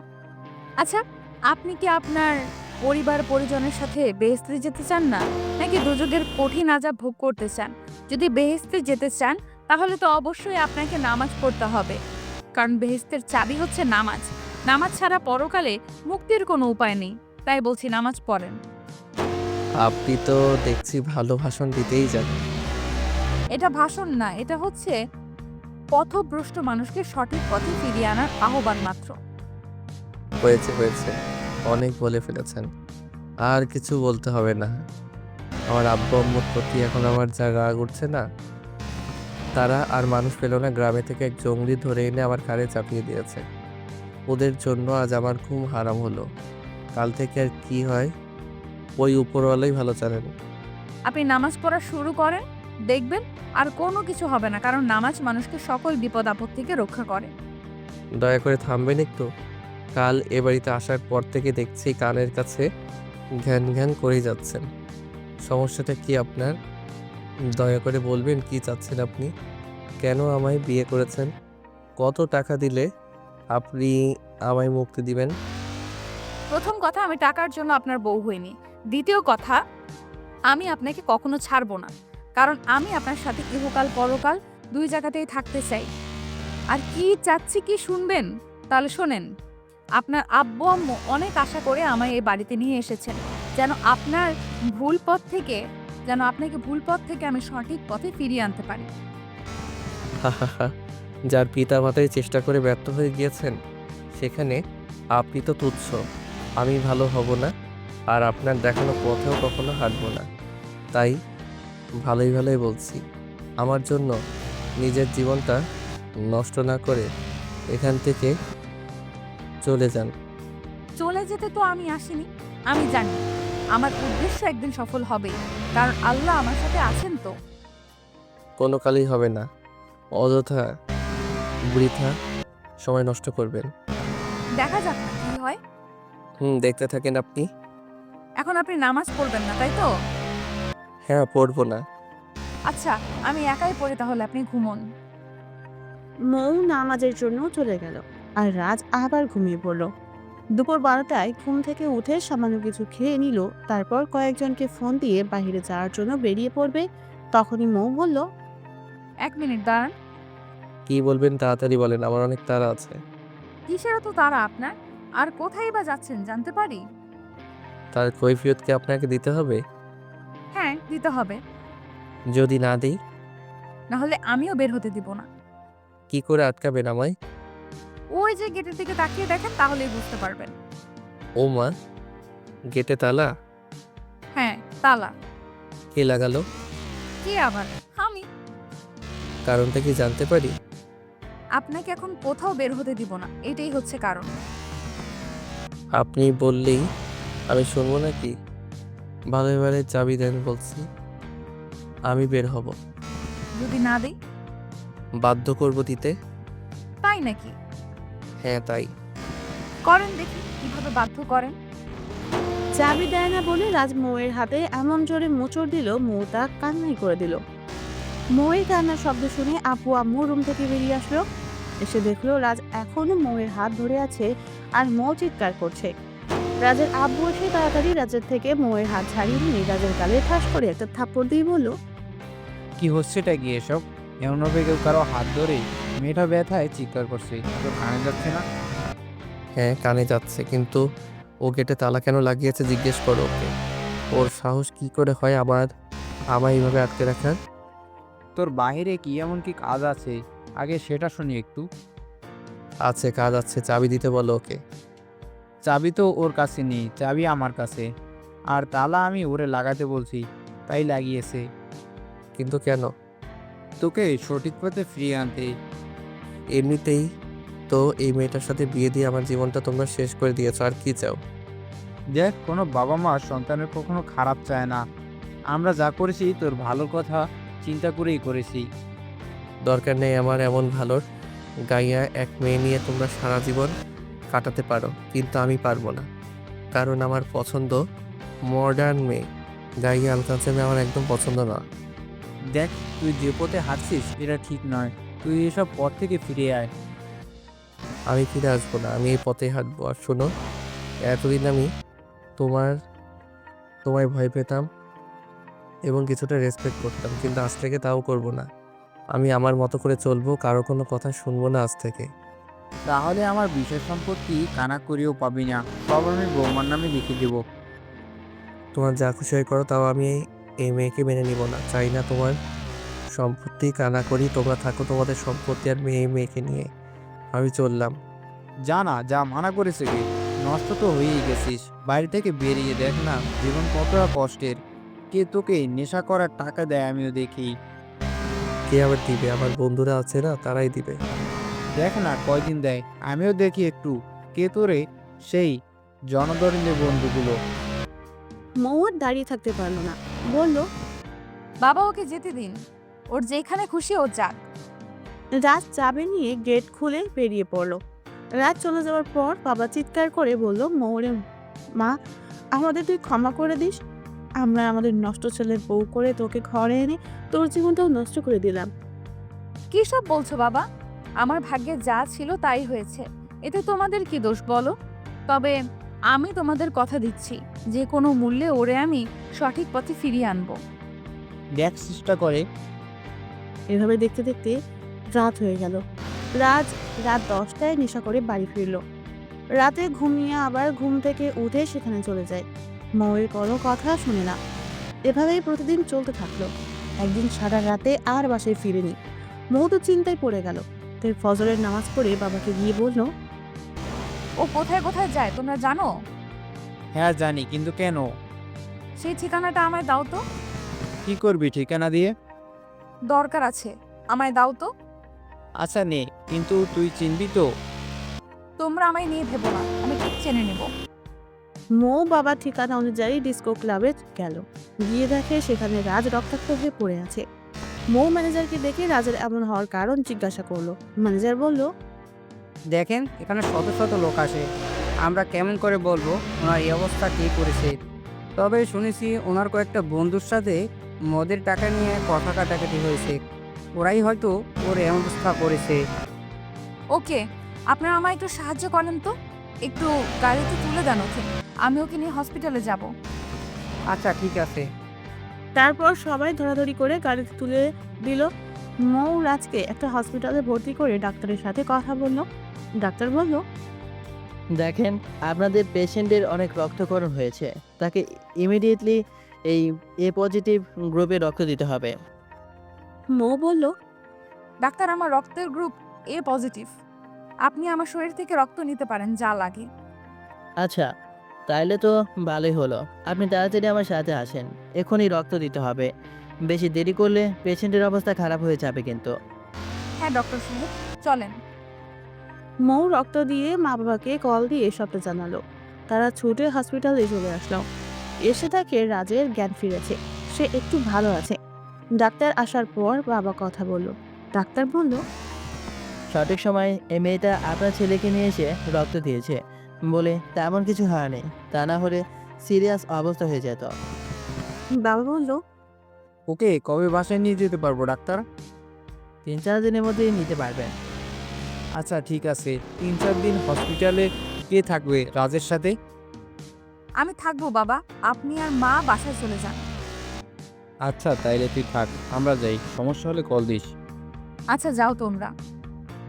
আচ্ছা, আপনি কি আপনার পরিবার পরিজনের সাথে বেহেশতে যেতে চান না, নাকি দুযোগের কঠিন আযাব ভোগ করতে চান? যদি বেহেশতে যেতে চান তাহলে তো অবশ্যই আপনাকে নামাজ পড়তে হবে, কারণ বেহেশতের চাবি হচ্ছে নামাজ। নামাজ ছাড়া পরকালে মুক্তির কোনো উপায় নেই। তাই বলছি নামাজ পড়েন। আপনি তো দেখছি ভালো ভাষণ দিতেই জানেন। এটা ভাষণ না, এটা হচ্ছে পথভ্রষ্ট মানুষকে সঠিক পথে ফিরিয়ে আনার আহ্বান মাত্র। হয়েছে হয়েছে, অনেক বলে ফেলেছেন, আর কিছু বলতে হবে না। আমার আব্বু আম্মুর প্রতি এখন আমার যা রাগ উঠছে না, তারা আর মানুষ পেল না, গ্রামে থেকে এক জঙ্গলি ধরে এনে আমার ঘাড়ে চাপিয়ে দিয়েছে। ওদের জন্য আজ আমার ঘুম হারাম হলো। কাল থেকে আর কি হয় ওই উপরওয়ালাই ভালো জানেন। আপনি নামাজ পড়া শুরু করেন, দেখবেন আর কোনো কিছু হবে না, কারণ নামাজ মানুষকে সকল বিপদ আপদ থেকে রক্ষা করে। দয়া করে থামবেন একটু। কাল এ বাড়িতে আসার পর থেকে দেখছি কানের কাছে ঘ্যান ঘ্যান করেই যাচ্ছেন। সমস্যাটা কি আপনার? দয়া করে বলবেন কি চাচ্ছেন আপনি? কেন আমায় বিয়ে করেছেন? কত টাকা দিলে আপনি আমায় মুক্তি দিবেন? প্রথম কথা, আমি টাকার জন্য আপনার বউ হইনি। দ্বিতীয় কথা, আমি আপনাকে কখনো ছাড়বো না, কারণ আমি আপনার সাথে ইহকাল পরকাল দুই জায়গাতেই থাকতে চাই। আর কি চাচ্ছি কি শুনবেন? তাহলে শোনেন। আপনার আব্বু আম্মু অনেক আশা করে আমায় এই বাড়িতে নিয়ে এসেছেন, যেন আপনাকে ভুল পথ থেকে আমি সঠিক পথে ফিরিয়ে আনতে পারি। হাহাহা, যার পিতা মাতাই চেষ্টা করে ব্যর্থ হয়ে গিয়েছেন সেখানে আপনি তো তুচ্ছ। আমি ভালো হব না, আর আপনার দেখানো পথেও কখনো হাঁটবো না। তাই ভালোই ভালোই বলছি, আমার জন্য নিজের জীবনটা নষ্ট না করে এখান থেকে চলে যান। চলে যেতে তো আমি আসিনি। আমি জানি আমার উদ্দেশ্য একদিন সফল হবে, কারণ আল্লাহ আমার সাথে আছেন তো। কোনো কালই হবে না। অযথা বৃথা সময় নষ্ট করবেন। দেখা যাক না কি হয়। দেখতে থাকেন আপনি। এখন আপনি নামাজ পড়বেন না, তাই তো? হ্যাঁ, পড়বো না। আচ্ছা, আমি একাই পড়ি তাহলে, আপনি ঘুমোন। মৌ নামাজের জন্য চলে গেল আর রাজ আবার ঘুমিয়ে পড়ল। দুপুর 12টায় ঘুম থেকে উঠে সামান্য কিছু খেয়ে নিল, তারপর কয়েকজনকে ফোন দিয়ে বাইরে যাওয়ার জন্য বেরিয়ে পড়বে। তখনই মৌ বলল, 1 মিনিট দাঁড়ান। কি বলবেন তাড়াতাড়ি বলেন, আমার অনেক তাড়া আছে। কিসের তো তারা আপনার? আর কোথায় বা যাচ্ছেন জানতে পারি? তার কৈফিয়ত কি আপনাকে দিতে হবে? হ্যাঁ, দিতে হবে, যদি না দিই না হলে আমিও বের হতে দিব না। কি করে আটকাবেন আমায়? ওই যে গেটের দিকে তাকিয়ে দেখেন, তাহলেই বুঝতে পারবেন। ও মা, গেটে তালা? হ্যাঁ, তালা। কে লাগালো? কে আবার? আমি। কারণটা কি জানতে পারি? আপনাকে এখন কোথাও বের হতে দিব না, এটাই হচ্ছে কারণ। আপনি বললেই আমি শুনবো নাকি? ভালোই ভালোই চাবি দেন বলছি, আমি বের হব। যদি না দেই? বাধ্য করব দিতে। তাই নাকি? হ্যাঁ তাই। করেন দেখি কিভাবে বাধ্য করেন। চাবি দেয় না বলে রাজ মৌয়ের হাতে এমন জোরে মোচড় দিল, মৌ তা কান্নাই করে দিল। মৌয়ের কান্নার শব্দ শুনে আপু আম্মু রুম থেকে বেরিয়ে আসলো। এসে দেখলো রাজ এখনো মৌয়ের হাত ধরে আছে আর মৌ চিৎকার করছে। রাজের আব্বু এসে তাড়াতাড়ি রাজের থেকে মৌয়ের হাত ছাড়িয়ে নিয়ে রাজের গালে ঠাস করে একটা থাপ্পড় দিয়ে বলল, কি হচ্ছেটা কি এসব? এমনভাবে কেউ কারো হাত ধরে? মেয়েটা ব্যথায় চিৎকার করছে, তোর কানে যাচ্ছে না? হ্যাঁ, কানে যাচ্ছে, কিন্তু ও গেটে তালা কেন লাগিয়েছে জিজ্ঞেস করো ওকে। ওর সাহস কি করে হয় আমায় এইভাবে আটকে রাখার? তোর বাইরে কি এমন কি কাজ আছে? আগে সেটা শুনি একটু। আছে, কাজ আছে, চাবি দিতে বলো ওকে। চাবি তো ওর কাছে নেই, চাবি আমার কাছে। আর তালা আমি ওরে লাগাতে বলছি, তাই লাগিয়েছে। কিন্তু কেন? তোকে সঠিক পথে ফিরিয়ে আনতে। এমনিতেই তো এই মেয়েটার সাথে বিয়ে দিয়ে আমার জীবনটা তোমরা শেষ করে দিয়েছো, আর কি চাও? দেখ, কোনো বাবা মা সন্তানের কখনো খারাপ চায় না। আমরা যা করেছি তোর ভালোর কথা চিন্তা করেই করেছি। দরকার নেই আমার এমন ভালোর। গাইয়া এক মেয়ে নিয়ে তোমরা সারা জীবন কাটাতে পারো, কিন্তু আমি পারবো না। কারণ আমার পছন্দ মডার্ন মেয়ে। গাইয়া আলকানসে মেয়ে আমার একদম পছন্দ না। দেখ, তুই যে পথে হাঁটছিস এটা ঠিক নয়। তুই এসব পথ থেকে ফিরে আয়। আমি ফিরে আসবো না, আমি এই পথে হাঁটবো। আর শোনো, এতদিন আমি তোমায় ভয় পেতাম এবং কিছুটা রেসপেক্ট করতাম, কিন্তু আজ থেকে তাও করব না। আমি আমার মতো করে চলবো, কারো কোনো কথা শুনবো না আজ থেকে। তাহলে আমার বিষয় সম্পত্তি কানা করিও পাবি না, সব আমি বৌমার নামে লিখে দেব। তোমার যা খুশি হয় করো, তাও আমি এই মেয়েকে মেনে নিব না। চাই না তোমার সম্পত্তি কানা করি, তোমরা থাকো তোমাদের সম্পত্তি আর এই মেয়েকে নিয়ে। আমি চললাম। যা না, যা মানা করেছে কি? নষ্ট তো হয়েই গেছিস। বাইরে থেকে বেরিয়ে দেখ না, জীবন কতটা কষ্টের। কে তোকে নেশা করার টাকা দেয় আমিও দেখি। কে আবার দিবে? আমার বন্ধুরা আছে না, তারাই দিবে। দেখ না কয়দিন দেয়, আমিও দেখি একটু। কে তোরে সেই জনদরিদ্রের বন্ধুগুলো। মৌ আর দাঁড়িয়ে থাকতে পারলো না, বলল, বাবা ওকে যেতে দিন, ওর যেখানে খুশি ও যাক। রাজ চাবি নিয়ে গেট খুলে বেরিয়ে পড়লো। রাজ চলে যাওয়ার পর বাবা চিৎকার করে বলল, মৌরে মা, আমাদের তুই ক্ষমা করে দিস। আমরা আমাদের নষ্ট ছেলের বউ করে তোকে ঘরে এনে তোর জীবনটাও নষ্ট করে দিলাম। কি সব বলছো বাবা? আমার ভাগ্যে যা ছিল তাই হয়েছে, এতে তোমাদের কি দোষ বলো? তবে আমি তোমাদের কথা দিচ্ছি, যে কোনো মূল্যে ওরে আমি সঠিক পথে ফিরিয়ে আনবো। দেখ চেষ্টা করে। এভাবে দেখতে দেখতে রাত হয়ে গেল। রাত 10টায় নেশা করে বাড়ি ফিরল। রাতে ঘুমিয়ে আবার ঘুম থেকে উঠে সেখানে চলে যায়। মৌয়ের কোনো কথা শুনে না। এভাবেই প্রতিদিন চলতে থাকলো। একদিন সারা রাতে আর বাসায় ফিরেনি। মৌ তো চিন্তায় পড়ে গেল। তাই ফজরের নামাজ পড়ে বাবাকে গিয়ে বলল, ও কোথায় কোথায় যায় তোমরা জানো? হ্যাঁ জানি, কিন্তু কেন? সেই ঠিকানাটা আমায় দাও তো। কি করবি ঠিকানা দিয়ে? দরকার আছে, আমায় দাও তো। আচ্ছা নে, কিন্তু তুই চিনবি তো? তোমরা আমায় নিয়ে ভেবো না, আমি ঠিক চেনে নেব। মৌ বাবার ঠিকানা অনুযায়ী ডিস্কো ক্লাবে গেল। গিয়ে দেখে সেখানে রাজ রক্তাক্ত হয়ে পড়ে আছে। মৌ ম্যানেজারকে দেখে রাজের এমন হওয়ার কারণ জিজ্ঞাসা করলো। ম্যানেজার বলল, দেখেন, এখানে শত শত লোক আসে, আমরা কেমন করে বলবো ওনার এই অবস্থা কে করেছে? তবে শুনেছি ওনার কয়েকটা বন্ধুর সাথে মদের টাকা নিয়ে কথা কাটাকাটি হয়েছে, ওরাই হয়তো ওর এমন অবস্থা করেছে। ওকে, আপনারা আমায় একটু সাহায্য করেন তো, একটু গাড়িতে তুলে দেন ওকে, আমি ওকে নিয়ে হসপিটালে যাব। আচ্ছা ঠিক আছে। তারপর সবাই ধরাধরি করে গাড়িতে তুলে দিল। মৌ রাজকে একটা হসপিটালে ভর্তি করে ডাক্তারের সাথে কথা বলল। ডাক্তার বলল, দেখেন, আপনাদের পেশেন্টের অনেক রক্তক্ষরণ হয়েছে, তাকে ইমিডিয়েটলি এই এ পজিটিভ গ্রুপে রক্ত দিতে হবে। মৌ বলল, ডাক্তার, আমার রক্তের গ্রুপ এ পজিটিভ, আপনি আমার শরীর থেকে রক্ত নিতে পারেন যা লাগে। আচ্ছা, তাইলে তো ভালোই হলো। আপনি তাড়াতাড়ি আমার সাথে আসেন, এখনই রক্ত দিতে হবে। বেশি দেরি করলে পেশেন্টের অবস্থা খারাপ হয়ে যাবে কিন্তু। হ্যাঁ ডক্টর সাহেব, চলেন। মৌ রক্ত দিয়ে মা বাবাকে কল দিয়ে সবটা জানালো। তারা ছুটে হসপিটালে চলে আসলো। এসে তাকে রাজের জ্ঞান ফিরেছে, সে একটু ভালো আছে। ডাক্তার আসার পর বাবা কথা বলল। ডাক্তার বলল, সঠিক সময় এই মেয়েটা আপনার ছেলেকে নিয়ে এসে রক্ত দিয়েছে বলে তেমন কিছু হয়নি, তা না হলে সিরিয়াস অবস্থা হয়ে যেত। বাবা বলল, ওকে কবে বাসায় নিয়ে যেতে পারবো ডাক্তার? 3-4 দিনের মধ্যেই নিতে পারবেন। আচ্ছা ঠিক আছে, 3-4 দিন হসপিটালে কে থাকবে রাজের সাথে? আমি থাকবো বাবা, আপনি আর মা বাসায় চলে যান। আচ্ছা তাইলে তুই থাক, আমরা যাই, সমস্যা হলে কল দিস। আচ্ছা যাও তোমরা।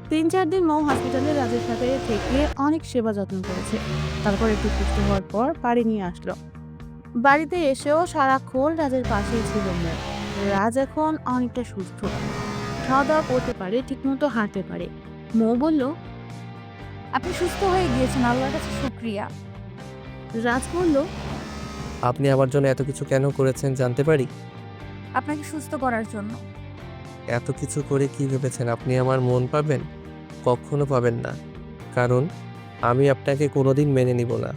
3-4 দিন মৌ হসপিটালে রাজের সাথে থেকে অনেক সেবা যত্ন করেছে। তারপর একটু সুস্থ হওয়ার পর বাড়ি নিয়ে আসলো। বাড়িতে এসেও সারাক্ষণ রাজের পাশেই ছিল মৌ। রাজ এখন অনেকটা সুস্থ, খাওয়া দাওয়া করতে পারে, ঠিকমতো হাঁটতে পারে। মৌ বলল, আপনি সুস্থ হয়ে গিয়েছেন, আল্লাহর কাছে শুকরিয়া। রাজ বলল, আপনি আমার জন্য এত কিছু কেন করেছেন জানতে পারি? আপনাকে সুস্থ করার জন্য। এত কিছু করে কি ভেবেছেন আপনি আমার মন পাবেন? কখনো পাবেন না, কারণ আমি আপনাকে কোনোদিন মেনে নিব না।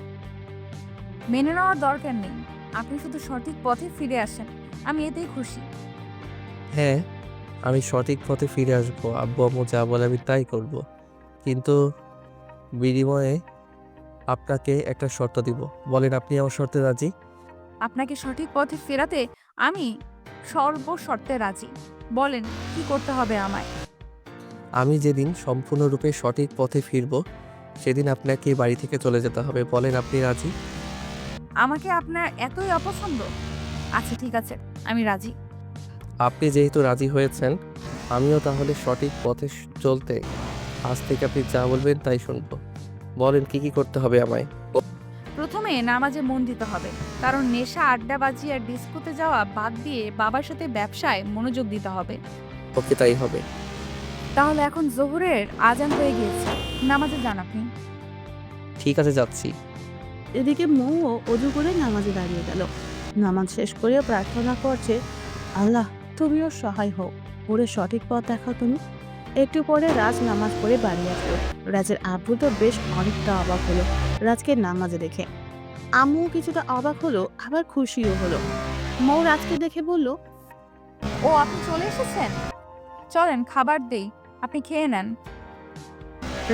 মেনে নেওয়ার দরকার নেই, আপনি শুধু সঠিক পথে ফিরে আসেন, আমি এতেই খুশি। হ্যাঁ, আমি সঠিক পথে ফিরে আসবো, আব্বু আম্মু যা বলে আমি তাই করব। কিন্তু বিনিময়ে আপনাকে একটা শর্ত দিব। বলেন আপনি আমার শর্তে রাজি? আপনাকে সঠিক পথে ফেরাতে আমি সর্বশর্তে রাজি। বলেন কি করতে হবে আমায়? আমি যেদিন সম্পূর্ণরূপে সঠিক পথে ফিরব সেদিন আপনাকে এই বাড়ি থেকে চলে যেতে হবে। বলেন আপনি রাজি? আমাকে আপনার এতই অপছন্দ? আচ্ছা ঠিক আছে, আমি রাজি। আপনি যেহেতু রাজি হয়েছেন, আমিও তাহলে সঠিক পথে চলতে আজ থেকে আপনি যা বলবেন তাই শুনবো। বলেন কি কি করতে হবে আমায়? প্রথমে নামাজে মন দিতে হবে, কারণ নেশা, আড্ডাবাজি আর ডিস্কোতে যাওয়া বাদ দিয়ে বাবার সাথে ব্যবসায় মনোযোগ দিতে হবে। ওকে তাই হবে। তাহলে এখন জোহরের আজান হয়ে গিয়েছে, নামাজে যান আপনি। ঠিক আছে যাচ্ছি। এদিকে মৌও অজু করে নামাজে দাঁড়িয়ে গেল। নামাজ শেষ করে প্রার্থনা করছে, আল্লাহ তুমিও সহায় হও, ওরে সঠিক পথ দেখাও তুমি। একটু পরে রাজ নামাজ পড়ে বাড়ি আসলো। রাজের আব্বু তো বেশ অনেকটা অবাক হলো রাজকে নামাজে দেখে। আম্মু কিছুটা অবাক হলো, আবার খুশিও হলো। মৌ রাজকে দেখে বলল, ও আপনি চলে এসেছেন, চলেন খাবার দেই, আপনি খেয়ে নেন।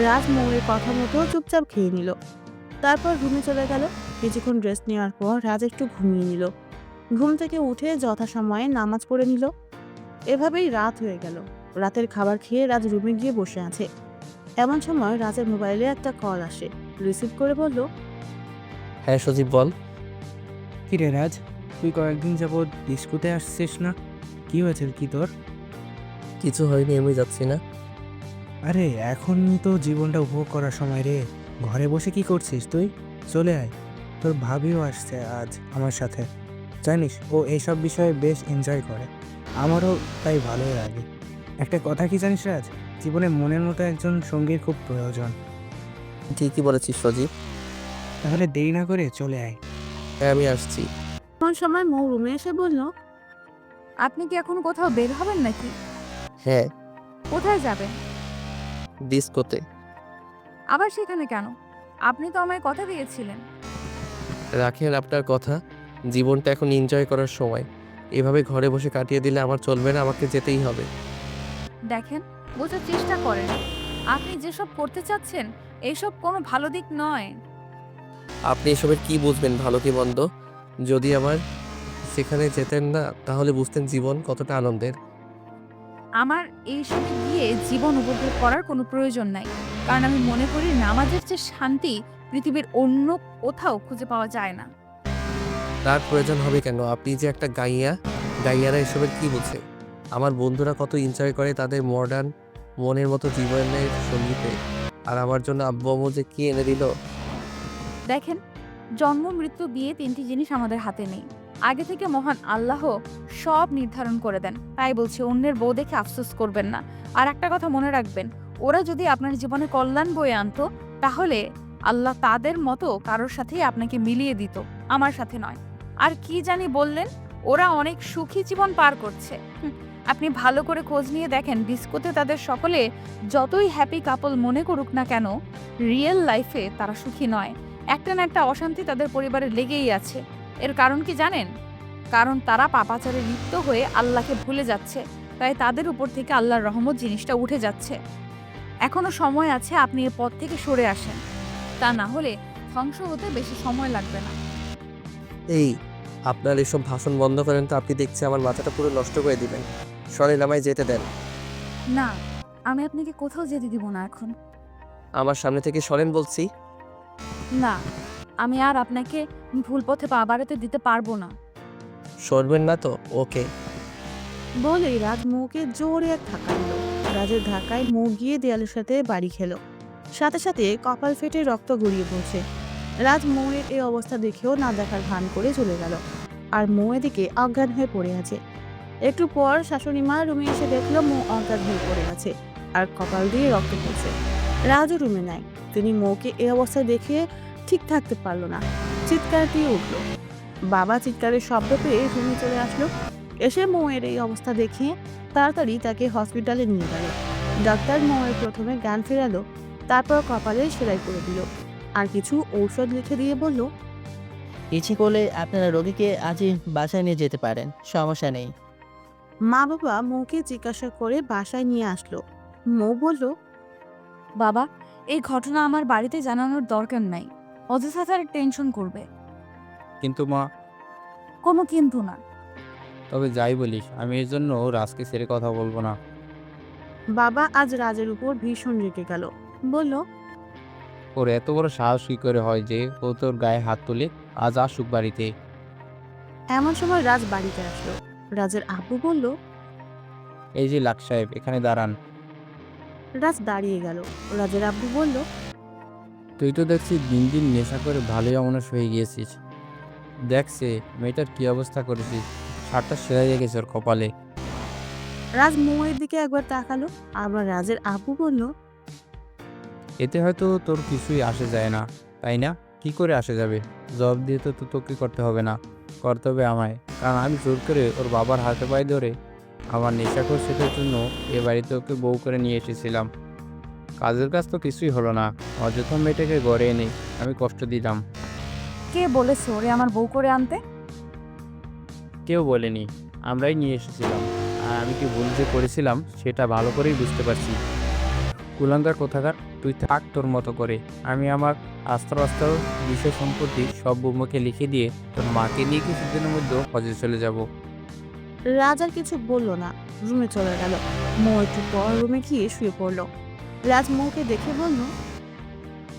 রাজ মৌয়ের কথা মতো চুপচাপ খেয়ে নিল। তারপর রুমে চলে গেল। কিছুক্ষণ রেস্ট নেওয়ার পর রাজ একটু ঘুমিয়ে নিল। ঘুম থেকে উঠে যথাসময়ে নামাজ পড়ে নিল। এভাবেই রাত হয়ে গেল। রাতের খাবার খেয়ে রাজ রুমে গিয়ে বসে আছে। এমন সময় রাজের মোবাইলে একটা কল আসে। রিসিভ করে বলল, হ্যাঁ সজীব বল। কিরে রাজ, তুই কয়েকদিন যাবৎ ডিস্কোতে আসছিস না, কি হয়েছে কি তোর? কিছু হয়নি, আমি যাচ্ছি না। আরে এখন তো জীবনটা উপভোগ করার সময় রে, ঘরে বসে কি করছিস তুই? চলে আয়, তোর ভাবিও আসছে আজ আমার সাথে। জানিস ও এইসব বিষয়ে বেশ এনজয় করে, আমারও তাই ভালোই লাগে। একটা কথা কি জানিস রাজ, জীবনে মনের মতো একজন সঙ্গীর খুব প্রয়োজন। ঠিকই বলেছিস সজীব। তাহলে দেরি না করে চলে আয়। হ্যাঁ আমি আসছি। এমন সময় মৌ রুমে এসে বলল, আপনি কি এখন কোথাও বের হবেন নাকি? হ্যাঁ, কোথায় যাবেন? ডিস্কোতে। আবার সেখানে কেন? আপনি তো আমায় কথা দিয়েছিলেন। রাখেন আপনার কথা, জীবনটা এখন এনজয় করার সময়। এভাবে ঘরে বসে কাটিয়ে দিলে আমার চলবে না, আমাকে যেতেই হবে। দেখেন, বোঝার চেষ্টা করেন, আপনি যেসব করতে চাচ্ছেন এসব কোনো ভালো দিক নয়। আপনি এসবের কি বুঝবেন ভালো কি মন্দ? যদি আমার সেখানে যেতেন না তাহলে বুঝতেন জীবন কতটা আনন্দের। আমার এইসবে গিয়ে জীবন উপভোগ করার কোনো প্রয়োজন নাই, কারণ আমি মনে করি নামাজের চেয়ে শান্তি পৃথিবীর অন্য কোথাও খুঁজে পাওয়া যায় না। তার প্রয়োজন হবে কেন? আপনি যে একটা গাইয়ারা এসবের কি বুঝে? আমার বন্ধুরা কত এনজয় করে তাদের মডার্ন মনের মতো জীবনের সঙ্গীতে, আর আমার জন্য আব্বু আম্মু যে কি এনে দিল। দেখেন, জন্ম, মৃত্যু, বিয়ে তিনটি জিনিস আমাদের হাতে নেই। আগে থেকে মহান আল্লাহ সব নির্ধারণ করে দেন। তাই বলছি, অন্যের বউ দেখে আফসোস করবেন না। আর একটা কথা মনে রাখবেন, ওরা যদি আপনার জীবনে কল্যাণ বয়ে আনতো তাহলে আল্লাহ তাদের মতো কারোর সাথেই আপনাকে মিলিয়ে দিত, আমার সাথে নয়। আর কি জানি বললেন, ওরা অনেক সুখী জীবন পার করছে। আপনি ভালো করে খোঁজ নিয়ে দেখেন, ডিস্কোতে তাদের সকলে যতই হ্যাপি কাপল মনে করুক না কেন, রিয়েল লাইফে তারা সুখী নয়। একটা না একটা অশান্তি তাদের পরিবারে লেগেই আছে। এর কারণ কি জানেন? কারণ তারা পাপাচারে লিপ্ত হয়ে আল্লাহকে ভুলে যাচ্ছে, তাই তাদের উপর থেকে আল্লাহর রহমত জিনিসটা উঠে যাচ্ছে। এখনো সময় আছে, আপনি এর পথ থেকে সরে আসেন, তা না হলে ধ্বংস হতে বেশি সময় লাগবে না। এই, আপনার এসব ভাষণ বন্ধ করেন তো, আপনি দেখছি আমার মাথাটা পুরো নষ্ট করে দিবেন। সরেন, আমায় যেতে দেন। না, আমি আপনাকে কোথাও যেতে দিব না এখন। আমার সামনে থেকে সরেন বলছি। না, আমি আর আপনাকে ভুল পথে পা বাড়াতে দিতে পারবো না। সরবেন না তো? ওকে। বলেই রাজ মৌকে জোরে এক ধাক্কা দিল। রাজের ধাক্কায় মৌ গিয়ে দেয়ালের সাথে বাড়ি খেলো। সাথে সাথে কপাল ফেটে রক্ত গড়িয়ে পড়ছে। রাজ মৌয়ের এই অবস্থা দেখেও না দেখার ভান করে চলে গেল, আর মৌ এদিকে অজ্ঞান হয়ে পড়ে আছে। একটু পর শাশুড়ি মা রুমে এসে দেখলো মৌ অজ্ঞান হয়ে পড়ে আছে আর কপাল দিয়ে রক্ত পড়ছে। রাজও রুমে নাই। তিনি মৌকে এই অবস্থায় দেখে ঠিক থাকতে পারলো না, চিৎকার দিয়ে উঠলো। বাবা চিৎকারের শব্দ পেয়ে রুমে চলে আসলো। এসে মৌয়ের এই অবস্থা দেখে তাড়াতাড়ি তাকে হসপিটালে নিয়ে গেল। ডাক্তার মৌয়ের প্রথমে জ্ঞান ফেরালো, তারপর কপালে সেলাই করে দিল আর কিছু ঔষধ লিখে দিয়ে বলল, ইচ্ছে করলে আপনারা রোগীকে আজই বাসায় নিয়ে যেতে পারেন, সমস্যা নেই। মা বাবা মৌকে জিজ্ঞাসা করে বাসায় নিয়ে আসলো। মৌ বলল, বাবা, এই ঘটনা আমার বাড়িতে জানানোর দরকার নাই। অযথা তার টেনশন করবে। কিন্তু মা, কোনো কিন্তু না। তবে যাই বলিস, আমি এর জন্য রাজকে ছেড়ে কথা বলবো না। বাবা আজ রাজের উপর ভীষণ রেগে গেল। বলল, ওর এত বড় সাহস কি করে হয় যে ও তোর গায়ে হাত তুলে আজ আসুক বাড়িতে? এমন সময় রাজ বাড়িতে আসলো। রাজের আব্বু বলল, এই যে লাট সাহেব, এখানে দাঁড়ান। রাজ দাঁড়িয়ে গেল। রাজের আব্বু বলল, তুই তো দেখছি দিন দিন নেশা করে ভালোই অমনস হয়ে গিয়েছিস। দেখছে মেয়েটার কি অবস্থা করেছিস, শার্টটা সেলাই রেখেছে ওর কপালে। রাজ মৌয়ের দিকে একবার তাকালো। আবার রাজের আব্বু বলল, এতে হয়তো তোর কিছুই আসে যায় না, তাই না? কি করে আসে যাবে? জবাব দিয়ে তো তোকে করতে হবে না, করতে হবে আমায়। কারণ আমি জোর করে ওর বাবার হাতে পায়ে ধরে আমার নেশাখোর ছেলের জন্য এ বাড়িতে ওকে বউ করে নিয়ে এসেছিলাম। কাজের কাজ তো কিছুই হলো না, অযথা মেয়েটাকে গড়ে এনে আমি কষ্ট দিলাম। কে বলেছে ওরে আমার বউ করে আনতে? কেউ বলেনি, আমরাই নিয়ে এসেছিলাম। আর আমি কি ভুল যে করেছিলাম সেটা ভালো করেই বুঝতে পারছি। কুলাঙ্গার কোথাকার, তুই থাক তোর মতো করে। আমি আমার আস্তে বিষয় সম্পত্তি সব বৌমাকে লিখে দিয়ে তোর মাকে নিয়ে কিছুদিনের মধ্যে হজে চলে যাব। রাজ আর কিছু বলল না, রুমে চলে গেল। মৌ একটু পর রুমে গিয়ে শুয়ে পড়ল। রাজ মৌকে দেখে বলল,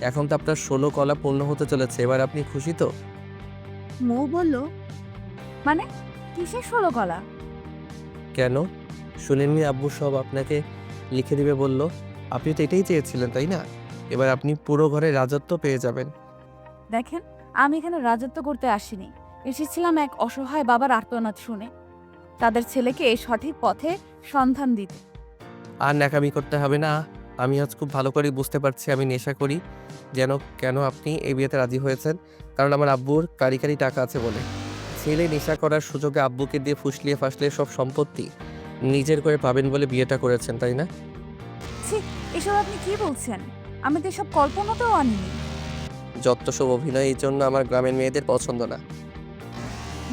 এখন তো আপনার 16 কলা পূর্ণ হতে চলেছে, এবার আপনি খুশি তো? মৌ বলল, মানে কিসের 16 গলা? কেন শুনেননি আব্বু সব আপনাকে লিখে দিবে বলল? আপনি তো এটাই চেয়েছিলেন, তাই না? এবার আপনি পুরো ঘরে রাজত্ব পেয়ে যাবেন। দেখেন, আমি এখানে রাজত্ব করতে আসিনি। এসেছিলাম এক অসহায় বাবার আর্তনাদ শুনে তাদের ছেলেকে সঠিক পথে সন্ধান দিতে। আর ন্যাকামি করতে হবে না। আমি আজ খুব ভালো করে বুঝতে পারছি আমি নেশা করি কেন আপনি এই বিয়েতে রাজি হয়েছেন। কারণ আমার আব্বুর কারি টাকা আছে বলে। ছেলে নেশা করার সুযোগে আব্বুকে দিয়ে ফুসলিয়ে ফাসলিয়ে সব সম্পত্তি নিজের করে পাবেন বলে বিয়েটা করেছেন, তাই না? ছি, এসব আপনি কি বলছেন? আমি তো এসব কল্পনাতেও আনিনি। যত সব অভিনয়, এই জন্য আমার গ্রামের মেয়েদের পছন্দ না।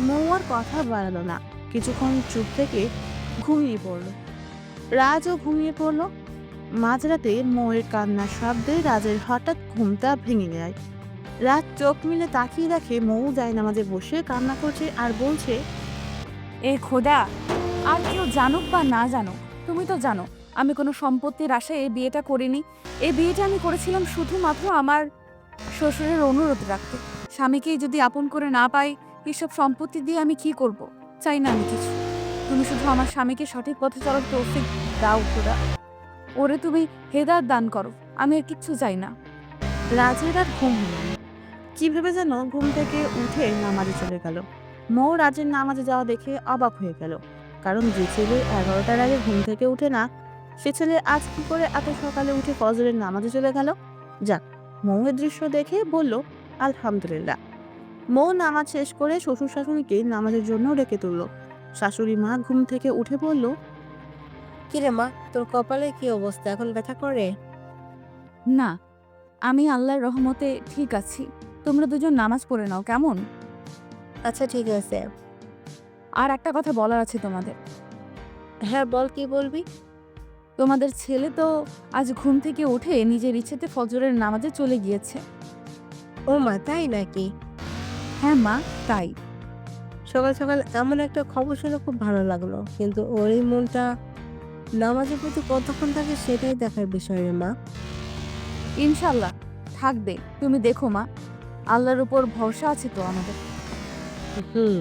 মৌ আর কথা বাড়ালো না। কিছুক্ষণ চুপ থেকে ঘুমিয়ে পড়ল। রাজও ঘুমিয়ে পড়ল। মাঝরাতে মৌয়ের কান্নার শব্দে রাজের হঠাৎ ঘুমটা ভেঙে যায়। রাজ চোখ মিলে তাকিয়ে দেখে মৌ জায়নামাজে বসে কান্না করছে আর বলছে, এ খোদা, আর কেউ জানুক বা না জানুক, তুমি তো জানো আমি কোনো সম্পত্তির আশায় এই বিয়েটা করিনি। এই বিয়েটা আমি করেছিলাম শুধুমাত্র আমার শ্বশুরের অনুরোধ রাখতে। স্বামীকেই যদি আপন করে না পাই, এসব সম্পত্তি দিয়ে আমি কি করব? চাই না আমি কিছু। তুমি শুধু আমার স্বামীকে সঠিক পথে চলার তৌফিক দাও খোদা। ওরে তুমি হেদায়েত দান করো, আমি আর কিচ্ছু চাই না। রাজের আর ঘুম হলো না। কি ভেবে যেন ঘুম থেকে উঠে নামাজে চলে গেল। মৌ রাজের নামাজে যাওয়া দেখে অবাক হয়ে গেল। কারণ যে ছেলে 11টার আগে ঘুম থেকে উঠে না, সে ছেলে আজ কি করে এত সকালে উঠে ফজরের নামাজে চলে গেল। যাক, মৌয়ের দৃশ্য দেখে বলল, আলহামদুলিল্লাহ। মৌ নামাজ শেষ করে শ্বশুর শাশুড়িকে নামাজের জন্য ডেকে তুলল। শাশুড়ি মা ঘুম থেকে উঠে বলল, কিরে মা, তোর কপালে কি অবস্থা? এখন ব্যথা করে? না, আমি আল্লাহর রহমতে ঠিক আছি। তোমরা দুজন নামাজ পড়ে নাও কেমন? আচ্ছা ঠিক আছে। আর একটা কথা বলার আছে তোমাদের। হ্যাঁ বল, কি বলবি? তোমাদের ছেলে তো আজ ঘুম থেকে উঠে নিজের ইচ্ছেতে ফজরের নামাজে চলে গিয়েছে। ও মা, তাই নাকি? হ্যাঁ মা, তাই। সকাল সকাল এমন একটা খবর শুনে খুব ভালো লাগলো, কিন্তু ওর এই মনটা নামাজের প্রতি কতক্ষণ থাকে সেটাই দেখার বিষয় রে মা। ইনশাল্লাহ থাকবে, তুমি দেখো মা, আল্লাহর উপর ভরসা আছে তো আমাদের। হুম।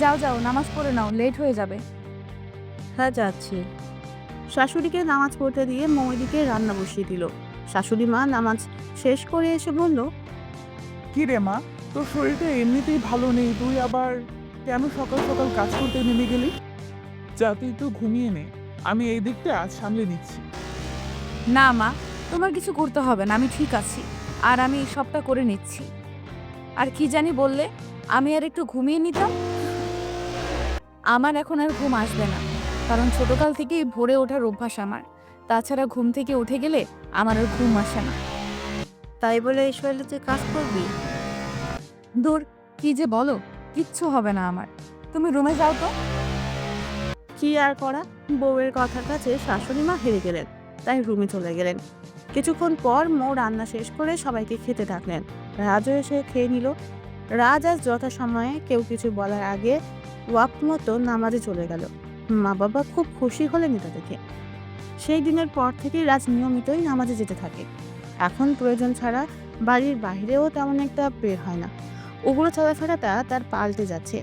যাও যাও, নামাজ পড়ে নাও, লেট হয়ে যাবে। হ্যাঁ, যাচ্ছি। শাশুড়িকে নামাজ পড়তে দিয়ে মৌদিকে রান্না বসিয়ে দিল। শাশুড়ি মা নামাজ শেষ করে এসে বলল, কি রে মা, তোর শরীরটা এমনিতেই ভালো নেই, তুই আবার কেন সকাল সকাল কাজ করতে নেমে গেলি? যা তুই একটু ঘুমিয়ে নে, আমি এই দিকটা আজ সামলে নিচ্ছি। না মা, তোমার কিছু করতে হবে না, আমি ঠিক আছি, আর আমি সবটা করে নিচ্ছি। আর কি জানি বললে, আমি আর একটু ঘুমিয়ে নিতাম। আমার এখন আর ঘুম আসবে না, কারণ ছোটকাল থেকেই ভোরে ওঠার অভ্যাস আমার। তাছাড়া ঘুম থেকে উঠে গেলে আমার আর ঘুম আসে না। তাই বলে এই শরীরে তুই কাজ করবি? দূর, কি যে বলো, কিচ্ছু হবে না আমার। তুমি রুমে যাও তো। কি আর করা, বউয়ের কথার কাছে শাশুড়ি মা হেরে গেলেন, তাই রুমে চলে গেলেন। কিছুক্ষণ পর মৌ রান্না শেষ করে সবাইকে খেতে ডাকলেন। রাজও এসে খেয়ে নিল। রাজ আজ যথাসময়ে কেউ কিছু বলার আগে ওয়াক্ত মতো নামাজে চলে গেল। মা বাবা খুব খুশি হলেন এটা দেখে। সেই দিনের পর থেকেই রাজ নিয়মিতই নামাজে যেতে থাকে। এখন প্রয়োজন ছাড়া বাড়ির বাইরেও তেমন একটা বের হয় না। ওগুলো চলাফেরাটা তার পাল্টে যাচ্ছে।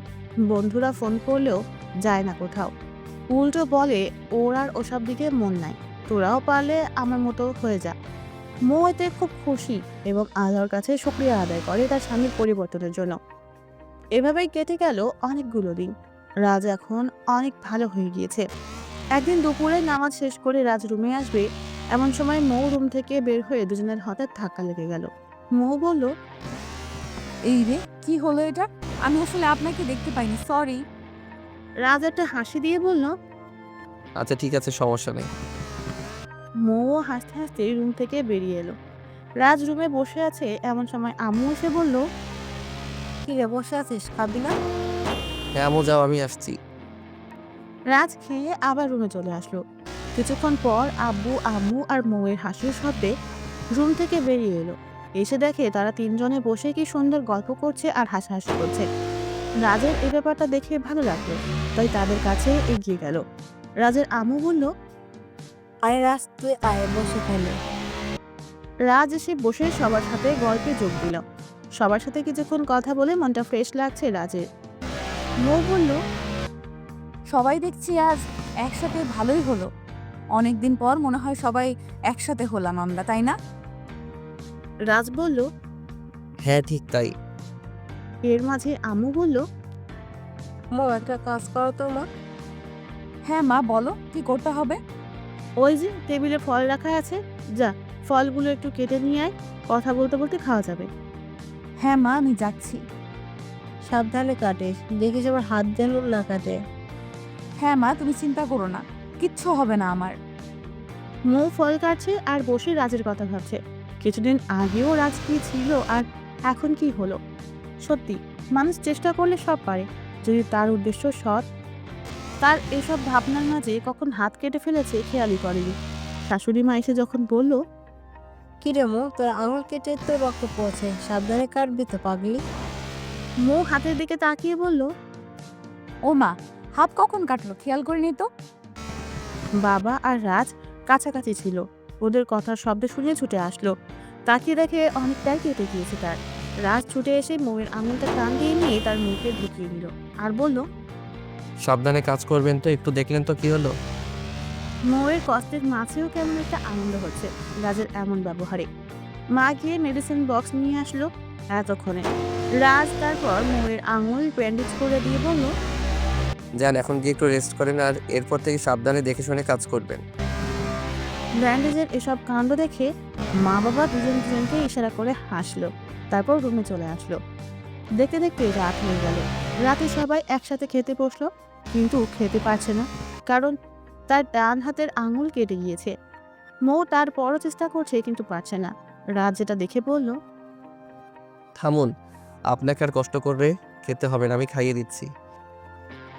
বন্ধুরা ফোন করলেও যায় না কোথাও, উল্টো বলে ওর আর ওসব দিকে মন নাই, তোরাও পারলে আমার মতো হয়ে যা। মৌ এতে খুব খুশি এবং আল্লাহর কাছে শুকরিয়া আদায় করে তার স্বামীর পরিবর্তনের জন্য। এভাবেই কেটে গেল অনেকগুলো দিন। রাজ এখন অনেক ভালো হয়ে গিয়েছে। একদিন দুপুরে নামাজ শেষ করে রাজ রুমে আসবে, এমন সময় মৌ রুম থেকে বের হয়ে দুজনের হঠাৎ ধাক্কা লেগে গেল। মৌ বলল, এই রে, কি হলো এটা? আমি আসলে আপনাকে দেখতে পাইনি, সরি। রাজ একটা হাসি দিয়ে বলল। আচ্ছা ঠিক আছে, সমস্যা নেই। মৌ হাসতে হাসতে রুম থেকে বেরিয়ে এলো। রাজ রুমে বসে আছে, এমন সময় আম্মু এসে বলল, কি রে, বসে আছিস, খাবি না? হ্যাঁ আমু, যাও আমি আসছি। রাজ খেয়ে আবার রুমে চলে আসলো। কিছুক্ষণ পর আব্বু, আম্মু আর মৌয়ের হাসির শব্দে রুম থেকে বেরিয়ে এলো। এসে দেখে তারা তিনজনে বসে কি সুন্দর গল্প করছে আর হাসাহাসি করছে। রাজের এই ব্যাপারটা দেখে ভালো লাগলো, তাই তাদের কাছে এগিয়ে গেল। রাজের আম্মু বলল, আয় রাজ, তুই আয়, বসে খেলে। রাজ এসে বসে সবার সাথে গল্পে যোগ দিল। সবার সাথে কিছুক্ষণ কথা বলে মনটা ফ্রেশ লাগছে রাজের। মৌ বলল, সবাই দেখছি আজ একসাথে, ভালোই হলো। অনেকদিন পর মনে হয় সবাই একসাথে হলাম আমরা, তাই না? রাজ বলল। হ্যাঁ ঠিক তাই। এর মাঝে আম্মু বলল, মা, একটা কাজ করো তো মা। হ্যাঁ মা, বলো কি করতে হবে? ওই যে টেবিলে ফল রাখা আছে, যা ফলগুলো একটু কেটে নিয়ে আয়, কথা বলতে বলতে খাওয়া যাবে। হ্যাঁ মা, আমি যাচ্ছি। সাবধানে কাটিস, দেখিস আবার হাত যেন না কাটে। হ্যাঁ মা, তুমি চিন্তা করো না, কিচ্ছু হবে না আমার। মৌ ফল কাটছে আর বসে রাজের কথা ভাবছে। কিছুদিন আগেও রাজ কি ছিল আর এখন কি হলো। সত্যি, মানুষ চেষ্টা করলে সব পারে, যদি তার উদ্দেশ্য সৎ। তার এসব ভাবনার মাঝে কখন হাত কেটে ফেলেছে খেয়ালই করেনি। শাশুড়ি মা এসে যখন বলল, কি রে মো, তোর আঙুল কেটে তো রক্ত পড়ছে, সাবধানে কাটবি তো পাগলি। মৌ হাতের দিকে তাকিয়ে বলল, ও মা, হাত কখন কাটলো, খেয়াল করিনি তো। বাবা আর রাজ কাছাকাছি ছিল, ওদের কথার শব্দ শুনে ছুটে আসলো। তাকিয়ে দেখে অনেকটাই কেটে গিয়েছে তার। রাজ ছুটে এসে মৌয়ের আঙুলটা টান দিয়ে নিয়ে তার মুখে ঢুকিয়ে দিল আর বলল, সাবধানে কাজ করবেন তো, একটু দেখলেন তো কি হলো। মৌয়ের কষ্টের মাঝেও কেমন একটা আনন্দ হচ্ছে রাজের এমন ব্যবহারে। মা গিয়ে মেডিসিন বক্স নিয়ে আসলো। এতক্ষণে রাজ তারপর মৌয়ের আঙুল ব্যান্ডেজ করে দিয়ে বলল, যান এখন গিয়ে একটু রেস্ট করেন, আর এরপর থেকে সাবধানে দেখে শুনে কাজ করবেন। ব্যান্ডেজের এসব কাণ্ড দেখে মা বাবা দুজন দুজনকে ইশারা করে হাসলো, তারপর রুমে চলে আসলো। দেখতে দেখতে রাত হয়ে গেল। রাতে সবাই একসাথে খেতে বসলো, কিন্তু খেতে পারছে না, কারণ তার ডান হাতের আঙুল কেটে গিয়েছে। মৌ তারপরও চেষ্টা করছে, কিন্তু পারছে না। রাজ যেটা দেখে বলল, থামুন, আপনাকে আর কষ্ট করে খেতে হবে না, আমি খাইয়ে দিচ্ছি।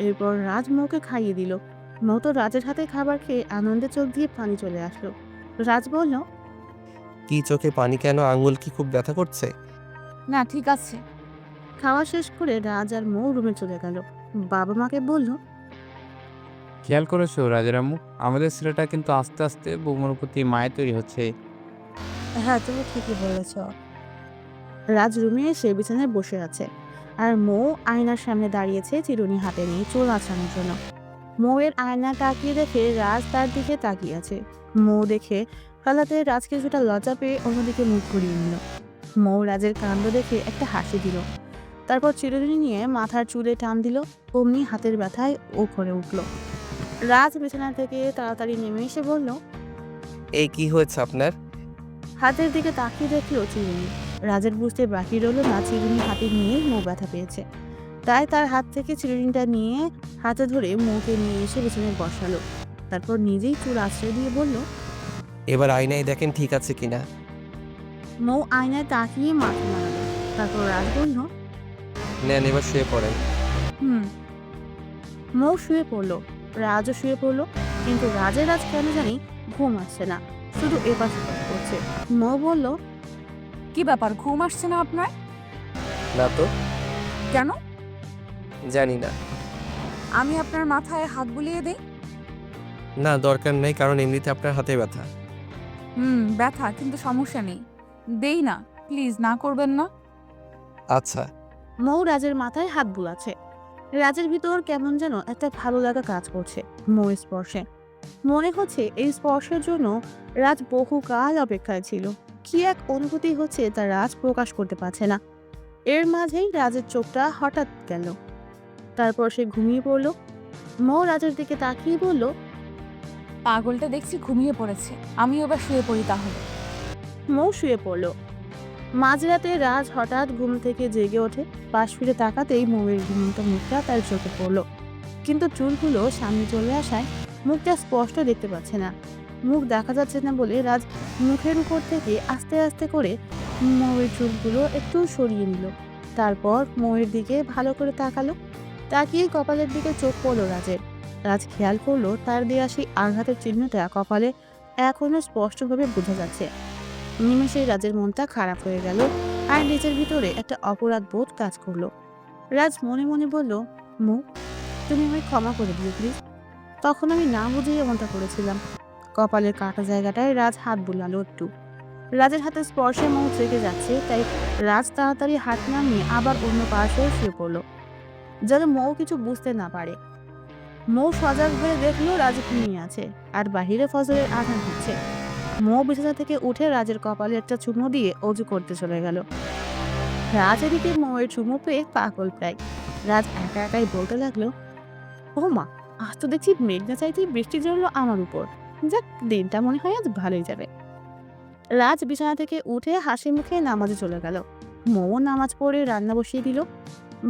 এরপর রাজ মৌকে খাইয়ে দিল। মৌ তো রাজের হাতে খাবার খেয়ে আনন্দে চোখ দিয়ে পানি চলে আসলো। রাজ বলল, কি চোখে পানি কেন, আঙুল কি খুব ব্যথা করছে? না ঠিক আছে। খাওয়া শেষ করে রাজ আর মৌ রুমে চলে গেল। বাবা মাকে বলল, খেয়াল করেছো রাজের আম্মু, আমাদের ছেলেটা কিন্তু আস্তে আস্তে বৌমার প্রতি মায়া তৈরি হচ্ছে। হ্যাঁ, তুমি ঠিকই বলেছ। রাজ রুমে এসে বিছানায় বসে আছে আর মৌ আয়নার সামনে দাঁড়িয়েছে চিরুনি হাতে নিয়ে চুল আঁচড়ানোর জন্য। মৌয়ের আয়না তাকিয়ে দেখে রাজ তার দিকে তাকিয়ে আছে। মৌ দেখে ফেলাতে রাজ কিছুটা লজ্জা পেয়ে অন্যদিকে মুখ ঘুরিয়ে নিল। মৌ রাজের কাণ্ড দেখে একটা হাসি দিল, তারপর চিরুনি নিয়ে মাথার চুলে টান দিল। অমনি হাতের ব্যথায় ও করে উঠল। রাজ বিছানা থেকে তাড়াতাড়ি নেমে এসে বলল, এই কি হয়েছে আপনার? হাতের দিকে তাকিয়ে দেখলো চিরুনি। রাজের বুঝতে বাকি রইল না চিরুনি হাতে নিয়ে মৌ ব্যথা পেয়েছে, তাই তার হাত থেকে চিরুনিটা নিয়ে হাতে ধরে মৌকে নিয়ে এসে বিছানায় বসালো। তারপর নিজেই চুল আশ্রয় দিয়ে বলল, এবার আয়নায় দেখেন ঠিক আছে কিনা। মৌ আয়নায় তাকিয়ে মাথা নাড়ালো। তারপর রাজ বলল, নেন এবার শুয়ে পড়েন। হুম। মৌ শুয়ে পড়লো, রাজও শুয়ে পড়লো, কিন্তু রাজের আজ কেন জানি ঘুম আসছে না, শুধু এপাশ ওপাশ করছে। মৌ বলল, কি ব্যাপার, ঘুম আসছে না আপনার? না তো, কেন? জানি না। আমি আপনার মাথায় হাত বুলিয়ে দেই? না দরকার নেই, কারণ এমনিতে আপনার হাতে ব্যথা। ব্যথা, কিন্তু সমস্যা নেই, দেই না, প্লিজ না করবেন না। আচ্ছা। মৌ রাজের মাথায় হাত বুলাচ্ছে। রাজের ভিতর কেমন যেন একটা ভালো লাগা কাজ করছে মৌয়ের স্পর্শে। মনে হচ্ছে এই স্পর্শের জন্য রাজ বহুকাল অপেক্ষায় ছিল। কি এক অনুভূতি হচ্ছে তা রাজ প্রকাশ করতে পারছে না। এর মাঝেই রাজের চোখটা হঠাৎ গেল, তারপর সে ঘুমিয়ে পড়ল। মৌ রাজের দিকে তাকিয়ে বলল, পাগলটা দেখছি ঘুমিয়ে পড়েছে, আমি এবার শুয়ে পড়ি তাহলে। মৌ শুয়ে পড়ল। মাঝরাতে রাজ হঠাৎ ঘুম থেকে জেগে ওঠে। পাশ ফিরে তাকাতেই মৌয়ের ঘুমন্ত মুখটা তার চোখে পড়ল, কিন্তু চুলগুলো সামনে চলে আসায় মুখটা স্পষ্ট দেখতে পাচ্ছে না। মুখ দেখা যাচ্ছে না বলে রাজ মুখের উপর থেকে আস্তে আস্তে করে মৌয়ের চুলগুলো একটু সরিয়ে নিল। তারপর মৌয়ের দিকে ভালো করে তাকালো। তাকিয়ে কপালের দিকে চোখ পড়ল রাজের। রাজ খেয়াল করলো তার দেওয়া সেই আঘাতের চিহ্নটা কপালে এখনো স্পষ্টভাবে বোঝা যাচ্ছে। নিমেষেই রাজের মনটা খারাপ হয়ে গেল আর নিজের ভিতরে একটা অপরাধ বোধ কাজ করলো। রাজ মনে মনে বলল, মৌ, তুমি আমায় ক্ষমা করে দিও প্লিজ। তখন আমি না বুঝেই এমনটা করেছিলাম। কপালের কাটা জায়গাটায় রাজ হাত বুলালো একটু। রাজের হাতে স্পর্শে মৌ চেকে যাচ্ছে, তাই রাজ তাড়াতাড়ি হাত নামিয়ে আবার অন্য পাশে শুয়ে পড়ল, যেন মৌ কিছু বুঝতে না পারে। মৌ সজাগ হয়ে দেখলো রাজ ঘুমিয়ে আছে আর বাহিরে ফজরের আজান হচ্ছে। মৌ বিছানা থেকে উঠে রাজের কপালে একটা চুমু দিয়ে অজু করতে চলে গেল। রাজ এদিকে মৌয়ের চুমু পেয়ে পাগল প্রায়। রাজ একা একাই বলতে লাগলো, ও মা, আজ তো দেখছি মেঘনা চাইতেই বৃষ্টি জড়লো আমার উপর। যাক, দিনটা মনে হয় আজ ভালোই যাবে। রাজ বিছানা থেকে উঠে হাসি মুখে নামাজে চলে গেল। মৌ নামাজ পড়ে রান্না বসিয়ে দিল।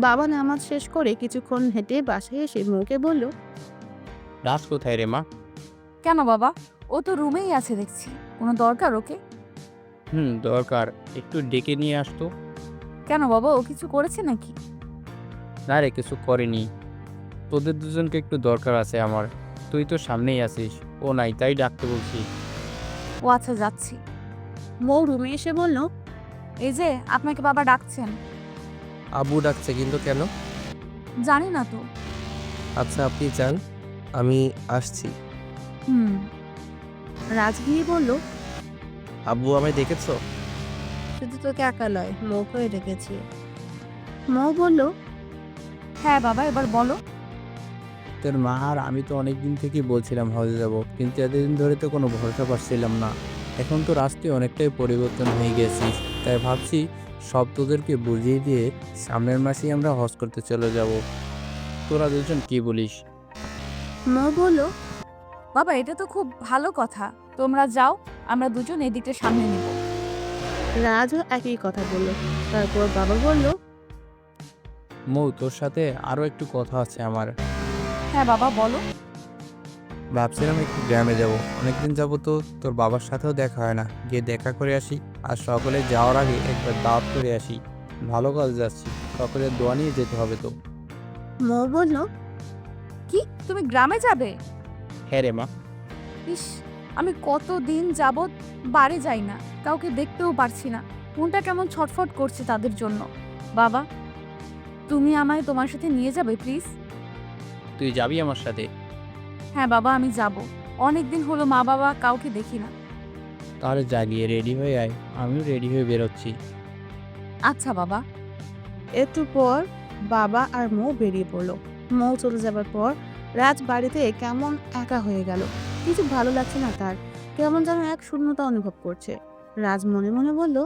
বাবা নামাজ শেষ করে কিছুক্ষণ হেঁটে বাসায় এসে মৌকে বলল, রাজ কোথায় রে মা? কেন বাবা, ও তো রুমেই আছে দেখছি, কোনো দরকার ওকে? দরকার, একটু ডেকে নিয়ে আসতো। কেন বাবা, ও কিছু করেছে নাকি? না রে, কিছু করেনি। তোদের দুজনকে একটু দরকার আছে আমার। তুই তো সামনেই আছিস, ও নাই তাই ডাকতে বলছি। ও আচ্ছা, যাচ্ছি। মৌ রুমে এসে বলল, এই যে আপনাকে বাবা ডাকছেন। আব্বু ডাকছে, কিন্তু কেন? জানি না তো। আচ্ছা আপনি যান, আমি আসছি। রাজ গিয়ে বলল, আব্বু আমায় দেখেছো? শুধু তোকে একা নয়, মৌকেও ডেকেছি। মৌ বলল, হ্যাঁ বাবা, এবার বলো। তোর মা আর আমি তো অনেকদিন থেকেই বলছিলাম হজে যাব, কিন্তু এতদিন ধরে তো কোনো ভরসা পাচ্ছিলাম না। এখন তো রাস্তায় অনেকটাই পরিবর্তন হয়ে গেছিস, তাই ভাবছি সব তোদেরকে বুঝিয়ে দিয়ে সামনের মাসেই আমরা হজ করতে চলে যাব। তোরা দুজন কি বলিস? মৌ বলল, বাবা, এটা তো খুব ভালো কথা, তোমরা যাও, আমরা দুজন এদিকটা সামনে নেব। রাজও একই কথা বলল। তারপর বাবা বলল, মৌ, তোর সাথে আরও একটু কথা আছে আমার। হ্যাঁ বাবা, বলো। ভাবছিলাম একটু গ্রামে যাব, অনেকদিন যাব তো তোর বাবার সাথেও দেখা হয় না, গিয়ে দেখা করে আসি। আর সকলে যাওয়ার আগে একবার দাওয়াত করে আসি। ভালো কাজ যাচ্ছি, সকলের দোয়া নিয়ে যেতে হবে তো। মৌ বলল, কি, তুমি গ্রামে যাবে? হ্যাঁ রে মা। ইস, আমি কতদিন যাবৎ বাড়ি যাই না, কাউকে দেখতেও পারছি না, মনটা কেমন ছটফট করছে তাদের জন্য। বাবা, তুমি আমায় তোমার সাথে নিয়ে যাবে প্লিজ? তুই যাবি আমার সাথে? হ্যাঁ বাবা, আমি যাব। অনেকদিন হলো মা বাবা কাউকে দেখি না। তাহলে জাগিয়ে রেডি হয়ে আয়, আমিও রেডি হয়ে বেরোচ্ছি। আচ্ছা বাবা। একটু পর বাবা আর মৌ বেরিয়ে পড়লো। মৌ চলে যাবার পর রাজ বাড়িতে কেমন একা হয়ে গেল। কিছু ভালো লাগছে না তার, কেমন যেন এক শূন্যতা অনুভব করছে। রাজ মনে মনে বলল,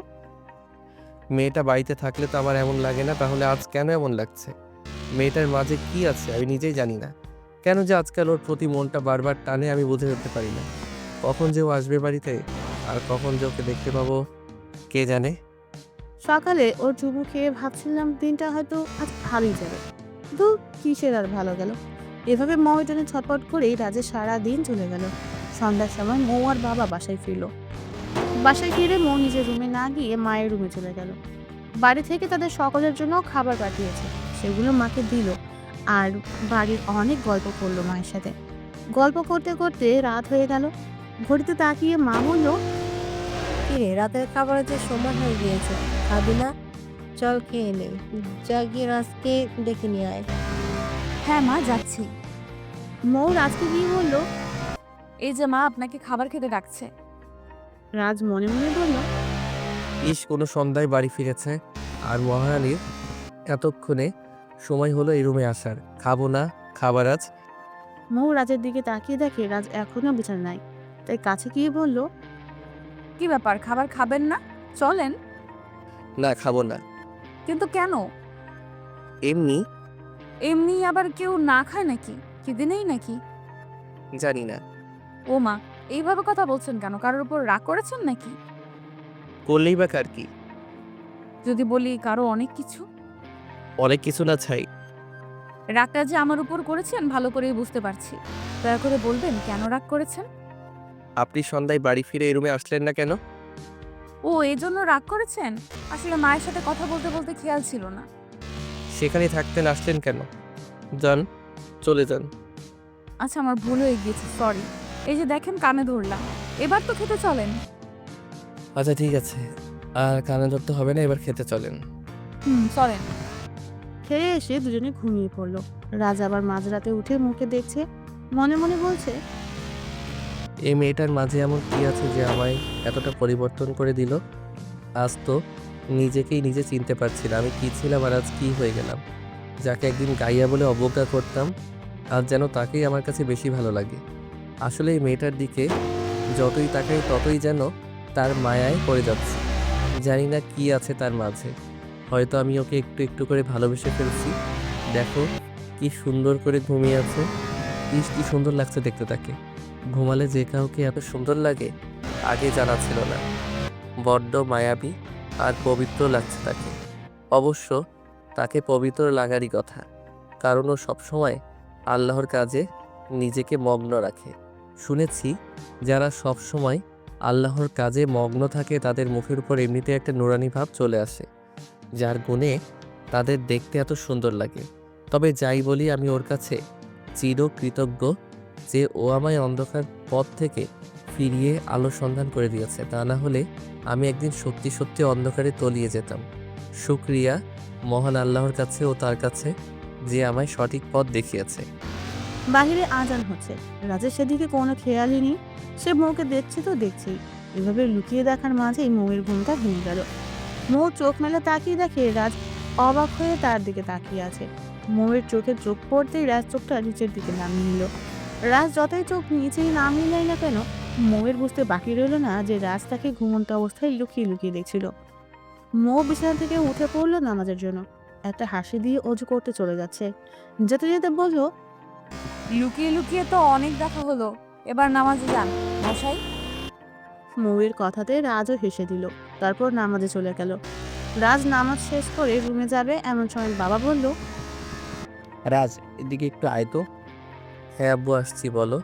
মেয়েটা বাড়িতে থাকলে তো আমার এমন লাগে না, তাহলে আজ কেন এমন লাগছে? মেয়েটার মাঝে কি আছে আমি নিজেই জানি না। কেন যে আজকাল ওর প্রতি মনটা বারবার টানে আমি বুঝে উঠতে পারি না। কখন যে ও আসবে বাড়িতে আর কখন যে ওকে দেখতে পাবো কে জানে। সকালে ওর চুমু খেয়ে ভাবছিলাম দিনটা হয়তো আজ ভালোই যাবে, কিন্তু কিসের আর ভালো গেল। এভাবে মৌটানে ছটপট করেই রাজের সারা দিন চলে গেল। সন্ধ্যার সময় মৌ আর বাবা বাসায় ফিরল। বাসায় ফিরে মৌ নিজের রুমে না গিয়ে মায়ের রুমে চলে গেল। বাড়ি থেকে তাদের সকলের জন্য খাবার পাঠিয়েছে, সেগুলো মাকে দিল। আর বাড়ির অনেক গল্প করলো মায়ের সাথে। গল্প করতে করতে রাত হয়ে গেল। ঘড়িতে তাকিয়ে মা বলল, কিরে, রাতের খাবারের যে সময় হয়ে গিয়েছে, খাবি না? চল খেয়ে নেই, যা গিয়ে রাজকে ডেকে নিয়ে আয়। হ্যাঁ মা, যাচ্ছি। মৌ রাজকে গিয়ে বলল। এই যে মা আপনাকে খাবার খেতে ডাকছে। রাজ মনে মনে বলল, ইস, কোনো সন্ধ্যায় বাড়ি ফিরেছে আর মহারানীর এতক্ষণে সময় হলো এই রুমে আসার। খাবো না খাবার আজ? মৌ রাজের দিকে তাকিয়ে দেখে রাজ এখনো বিছানায় নাই, তাই কাছে গিয়ে বলল, কি ব্যাপার, খাবার খাবেন না? চলেন। না, খাবো না। কিন্তু কেন? এমনি। এমনি আবার কেউ না খায় নাকি? খিদে নেই নাকি? জানি না। ও মা, এইভাবে কথা বলছেন কেন? কারোর উপর রাগ করেছেন নাকি? করলেই বা কার কি? যদি বলি কারো অনেক কিছু। অনেক কিছু না ছাই। রাগটা যে আমার উপর করেছেন ভালো করেই বুঝতে পারছি। দয়া করে বলবেন কেন রাগ করেছেন? আপনি সন্ধ্যায় বাড়ি ফিরে এই রুমে আসলেন না কেন? ও, এই জন্য রাগ করেছেন? আসলে মায়ের সাথে কথা বলতে বলতে খেয়াল ছিল না। সেখানে থাকতেন, আসলেন কেন? যান, চলে যান। আচ্ছা, আমার ভুল হয়ে গিয়েছে, সরি। এই যে দেখেন, কানে ধরলাম। এবার তো খেতে চলেন। আচ্ছা ঠিক আছে, আর কানে ধরতে হবে না, এবার খেতে চলেন। চলেন। খেয়ে এসে দুজনে ঘুমিয়ে পড়লো। রাজ আবার মাঝরাতে উঠে মুখে দেখছে, মনে মনে বলছে, এই মেয়েটার মাঝে এমন কি আছে যে আমায় এতটা পরিবর্তন করে দিল? আজ তো নিজেকেই নিজে চিনতে পারছি না, আমি কি ছিলাম আর আজ কি হয়ে গেলাম। যাকে একদিন গাইয়া বলে অবজ্ঞা করতাম, আজ যেন তাকেই আমার কাছে বেশি ভালো লাগে। আসলে এই মেয়েটার দিকে যতই তাকাই ততই যেন তার মায়ায় পড়ে যাচ্ছে। জানি না কি আছে তার মাঝে, হয়তো আমি ওকে একটু একটু করে ভালোবেসে ফেলছি। দেখো কি সুন্দর করে ঘুমিয়ে আছে, কি সুন্দর লাগছে দেখতে তাকে। ঘুমালে যে কাউকে এত সুন্দর লাগে আগে জানা ছিল না। বড্ড মায়াবী আর পবিত্র লাগছে তাকে। অবশ্য তাকে পবিত্র লাগারই কথা, কারণ ও সবসময় আল্লাহর কাজে নিজেকে মগ্ন রাখে। শুনেছি যারা সবসময় আল্লাহর কাজে মগ্ন থাকে তাদের মুখের উপর এমনিতে একটা নুরানি ভাব চলে আসে, যার গুণে তাদের দেখতে এত সুন্দর লাগে। তবে যাই বলি, আমি ওর কাছে চিরকৃতজ্ঞ যে ও আমায় অন্ধকার পথ থেকে ফিরিয়ে আলো সন্ধান করে দিয়েছে। তা না হলে আমি একদিন সত্যি সত্যি অন্ধকারে তলিয়ে যেতাম। শুকরিয়া মহান আল্লাহর কাছে ও তার কাছে যে আমায় সঠিক পথ দেখিয়েছে। বাহিরে আজান হচ্ছে। রাজের সেদিকে কোনো খেয়ালই নেই, সে মৌকে দেখছে তো দেখছেই। এভাবে লুকিয়ে দেখার মাঝেই মৌয়ের ঘুমটা ভেঙে গেল। মৌ চোখ মেলে তাকিয়ে দেখে রাজ অবাক হয়ে তার দিকে তাকিয়ে আছে। মৌয়ের চোখে চোখ পড়তেই রাজ চোখটা নিচের দিকে নামিয়ে নিল। রাজ যতই চোখ নিচেই নামিয়ে নেয় না কেন, মৌয়ের বুঝতে বাকি রইল না যে রাজ তাকে ঘুমন্ত অবস্থায় লুকিয়ে লুকিয়ে দেখছিল। মৌ বিছানা থেকে উঠে পড়লো নামাজের জন্য। একটা হাসি দিয়ে অজু করতে চলে যাচ্ছে। যেতে যেতে বলল, লুকিয়ে লুকিয়ে তো অনেক দেখা হলো, এবার নামাজে যান মশাই। মৌয়ের কথাতে রাজও হেসে দিল। তারপর নামাজে চলে গেল। রাজ নামাজ শেষ করে রুমে যাবে এমন সময় বাবা বলল, রাজ, এদিকে একটু আয় তো। হ্যাঁ আব্বু, আসছি, বলো।